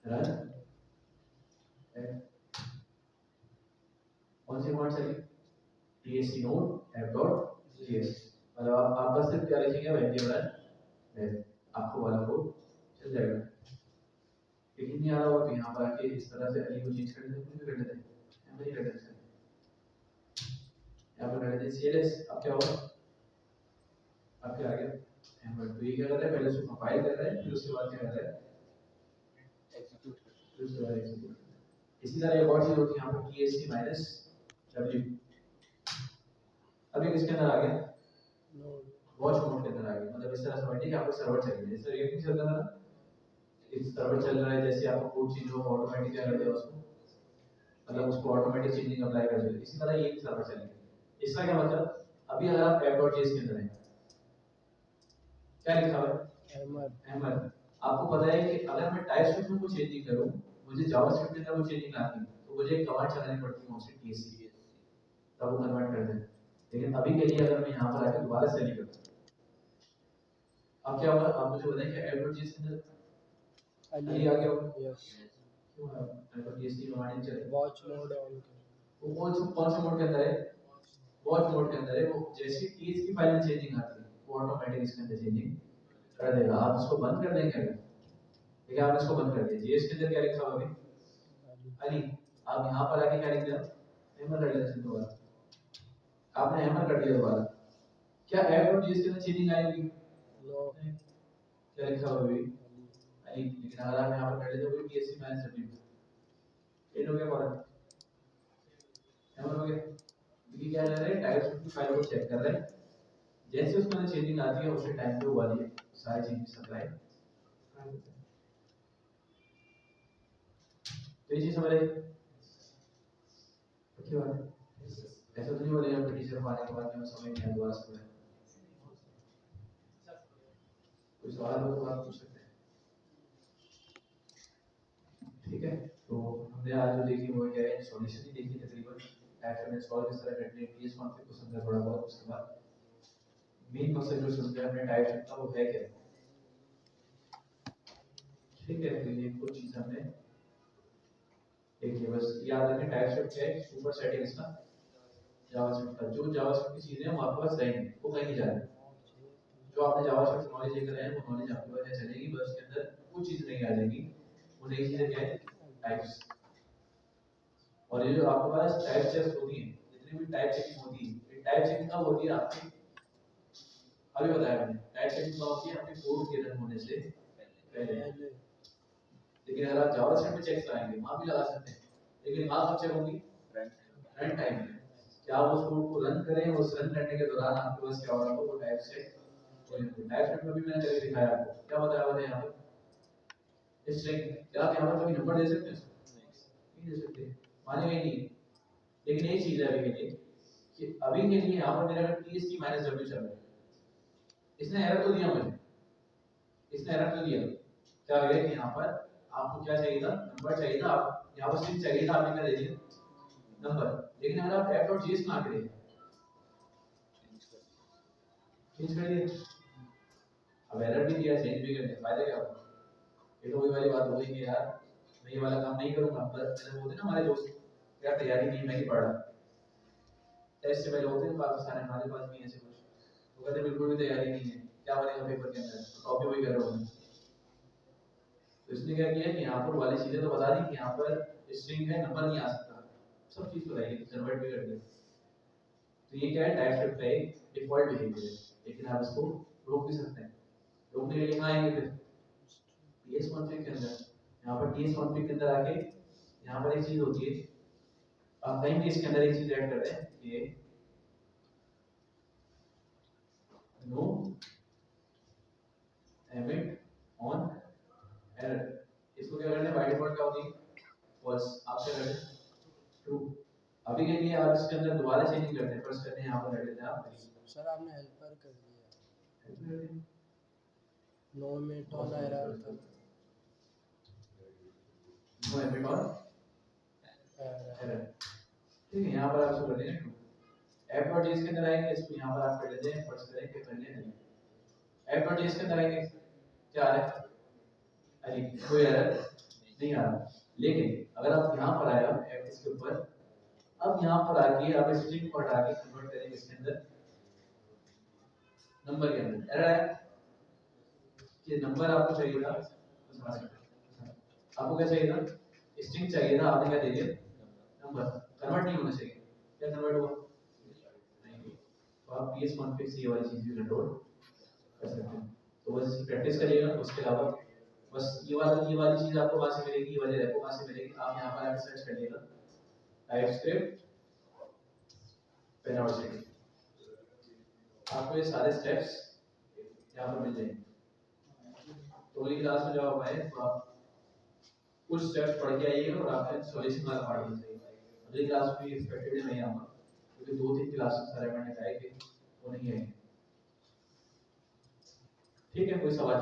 [SPEAKER 1] run कौन सी कमांड चलेगी, tsc node app.js। मतलब आप बस सिर्फ क्या लिखेंगे npm run, आपको वाला कोड चल जाएगा। लेकिन नहीं आ रहा होगा तो यहाँ पर आके इस तरह से अली को चेंज कर देते हैं, कर देते हैं यहाँ पर ही कर देते हैं, यहाँ पर कर देते हैं cls। अब क्या होगा, अब क्या आ गया एम्बर। तो ये क्या कर रहा है, पहले उसको कंपाइल कर रहा है, फिर उसके बाद क्या कर रहा है
[SPEAKER 2] एग्जीक्यूट कर
[SPEAKER 1] फिर उसके बाद एग्जीक्यूट कर रहा है। इसी तरह एक और चीज होती है यहाँ पर tsc-w। अब ये किसके अंदर आ गया, वॉच मोड के अंदर आ गया। मतलब इस तरह समझिए कि आपको सर्वर चाहिए, जैसे रिएक्ट चल रहा है, इस सर्वर चल रहा है, जैसे आपको कोड चेंज हो ऑटोमेटिक क्या कर देगा उसको, मतलब उसको ऑटोमेटिक चेंजिंग अप्लाई कर देगा। इसी तरह ये भी सर्वर चलेगा। इसका क्या मतलब, अभी अगर आप app.js के अंदर हैं, क्या लिखा हुआ है हैमर। आपको पता है कि अगर मैं टाइपस्क्रिप्ट में कुछ चेंजिंग करूं, मुझे जावास्क्रिप्ट के अंदर वो चेंजिंग लानी है, तो मुझे एक कमांड चलानी पड़ती है उससे tsc, तब वो कन्वर्ट कर दें। लेकिन अभी के लिए अगर मैं यहाँ पर आके दोबारा से लिख दूं, अब क्या होगा, आप मुझे बताएं कि app.js के अंदर अली आ गया होगा।
[SPEAKER 3] यस
[SPEAKER 1] क्यों है app.js की कमांड नहीं चले,
[SPEAKER 3] वॉच मोड ऑन
[SPEAKER 1] वो कौन से मोड के अंदर है, वॉच मोड के अंदर है। वो जैसे टीएस की फाइल में चेंजिंग आती है, वो ऑटोमेटिक इसके अंदर चेंजिंग कर देगा। आप इसको बंद कर देंगे अगर, देखिए आप इसको बंद कर दिया, जेएस के अंदर क्या लिखा हुआ है अली, आप यहाँ पर आके क्या लिख दिया, हैमर कर दिया दोबारा, आपने हैमर कर दिया दोबारा, क्या app.js के अंदर चेंजिंग आएगी,
[SPEAKER 3] नो
[SPEAKER 1] क्या लिखा हुआ है अली। लेकिन अगर आप यहाँ पर कर लेते हो tsc माइनस w, एड हो गया फॉर्म, हैमर हो गया। क्योंकि क्या कर रहे हैं, टाइप्स की फाइल को चेक कर रहे हैं, जैसे उसके अंदर चेंजिंग आती है उसी टाइम पे वो वाली सारी चेंजेस अप्लाई कर देते हैं। तो ये चीज समझ रहे, अच्छी बात है। ऐसा तो नहीं बोलेगा कि टीचर को आने के बाद में समझ नहीं आया दोबारा समझ, कोई सवाल हो तो आप पूछ सकते हैं, ठीक है। तो हमने आज जो देखी वो क्या है, सॉल्यूशन ही देखी तकरीबन, एक्शन इंस्टॉल किस तरह करते हैं, टीएस कॉन्फ़िग को समझा थोड़ा बहुत, उसके बाद मेन मकसद जो समझा हमने टाइप शिफ्ट का वो है क्या, ठीक है। तो ये कुछ चीज हमने देखिए, बस याद रखें टाइप शिफ्ट क्या है, सुपर सेट है इसका जावास्क्रिप्ट का। जो जावास्क्रिप्ट की चीजें हैं वो आपके पास रहेंगी, वो कहीं नहीं जा रही। जो आपने जावास्क्रिप्ट नॉलेज लेकर आए हैं वो नॉलेज आपके पास चलेगी, बस उसके अंदर कुछ चीज नहीं आ जाएगी। वो नई चीजें क्या है, टाइप्स। और ये जो आपके पास टाइप चेक्स होती हैं, जितनी भी टाइप चेकिंग होती है, ये टाइप चेकिंग कब होती है आपकी, अभी बताया मैंने, टाइप चेकिंग कब होती है आपके कोड के रन होने से पहले। लेकिन अगर आप जावास्क्रिप्ट में चेक कराएंगे वहां भी लगा सकते हैं, लेकिन वहां कब चेक होंगी, रन टाइम में। क्या आप उस कोड को रन करें, उस रन करने के दौरान आपके पास क्या हो रहा है, वो टाइप से टाइप शिफ्ट में भी मैंने करके दिखाया आपको, क्या बताया मैंने यहाँ पर स्ट्रिंग। क्या आप यहाँ पर कभी नंबर दे सकते हैं, नहीं दे सकते, मानेगा ही नहीं। लेकिन एक चीज है अभी के लिए कि अभी के लिए यहाँ पर मेरा tsc माइनस w चल रहा है, इसने एरर तो दिया मुझे, इसने एरर तो दिया। क्या हो गया कि यहाँ पर आपको क्या चाहिए था, नंबर चाहिए था, आप यहाँ पर स्ट्रिंग चाहिए था, आपने क्या दे दिया नंबर। लेकिन अगर आप app.js में आके देखें, चेंज कर दिया, अब एरर भी दिया, चेंज भी कर दिया, फायदा क्या होगा। ये तो वही वाली बात हो गई कि यार मैं ये वाला काम नहीं करूंगा। बस मैंने बोलते ना हमारे दोस्त, यार तैयारी नहीं, मैं नहीं पढ़ रहा, टेस्ट से पहले होते हैं पाकिस्तान में, हमारे पास भी ऐसे कुछ, वो कहते बिल्कुल भी तैयारी नहीं है, क्या बनेगा पेपर के अंदर, कॉपी वही कर रहे होंगे। तो इसने क्या किया कि यहाँ पर वाली चीजें तो बता दी कि यहाँ पर स्ट्रिंग है, नंबर नहीं आ सकता, सब चीज बताइए, कन्वर्ट भी कर दिया। तो ये क्या है, टाइपस्क्रिप्ट का एक डिफॉल्ट बिहेवियर है, लेकिन आप इसको रोक भी सकते हैं। रोकने के लिए कहाँ आएंगे फिर, टीएस कॉन्फ़िग के अंदर, यहाँ पर टीएस कॉन्फ़िग के अंदर आके यहाँ पर एक चीज होती है, आप कहीं भी इसके अंदर एक चीज ऐड कर रहे हैं ये नो एमिट ऑन एरर, इसको क्या करना है बाय डिफॉल्ट क्या होगी फॉल्स, आप क्या करते हैं ट्रू। अभी के लिए आप इसके अंदर दोबारा चेंज नहीं करते, फर्स्ट करते हैं यहाँ पर रख देते हैं आप
[SPEAKER 3] सर आपने हेल्पर कर दिया, नो एमिट ऑन एरर था,
[SPEAKER 1] नो एमिट ऑन एरर, ठीक है। यहाँ पर आप इसको कर देंगे ट्रू। एफ डॉट जेएस के अंदर आएंगे, इसको यहाँ पर आप कर लेते हैं फर्स्ट करें कि कर लें नहीं, एफ डॉट जेएस के अंदर आएंगे क्या आ रहा है, अरे कोई एरर नहीं आ रहा, लेकिन अगर आप यहाँ पर आए आप एफ इसके ऊपर, अब यहाँ पर आके आप स्ट्रिंग को हटा के कन्वर्ट करेंगे इसके अंदर नंबर के अंदर, एरर आया कि नंबर आपको चाहिए था, आपको क्या चाहिए था स्ट्रिंग चाहिए था, आपने क्या दे दिया नंबर, कन्वर्ट नहीं होना चाहिए, क्या कन्वर्ट हुआ नहीं, तो आप पीएस कॉन्फिग से ये वाली चीज भी कंट्रोल कर सकते हैं। तो बस इसकी प्रैक्टिस करिएगा, उसके अलावा बस ये वाली चीज आपको वहां से मिलेगी, ये वाली रेपो वहां से मिलेगी, आप यहाँ पर आके सर्च करिएगा टाइपस्क्रिप्ट पेनाल्टी, आपको ये सारे स्टेप्स यहाँ पर मिल जाएंगे। तो अगली क्लास में जब आप आए तो आप कुछ स्टेप्स पढ़ के आइएगा और आपने सॉल्यूशन वाला पार्ट भी सही। अगली क्लास में एक्सपेक्टेड नहीं आऊंगा क्योंकि 2-3 क्लासेस सारे मैंने कहा कि वो नहीं आएंगे, ठीक है। कोई सवाल?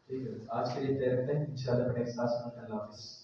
[SPEAKER 1] ठीक है, आज के लिए इतना रखते हैं, इंशाल्लाह नेक्स्ट क्लास में। अल्लाह हाफिज़।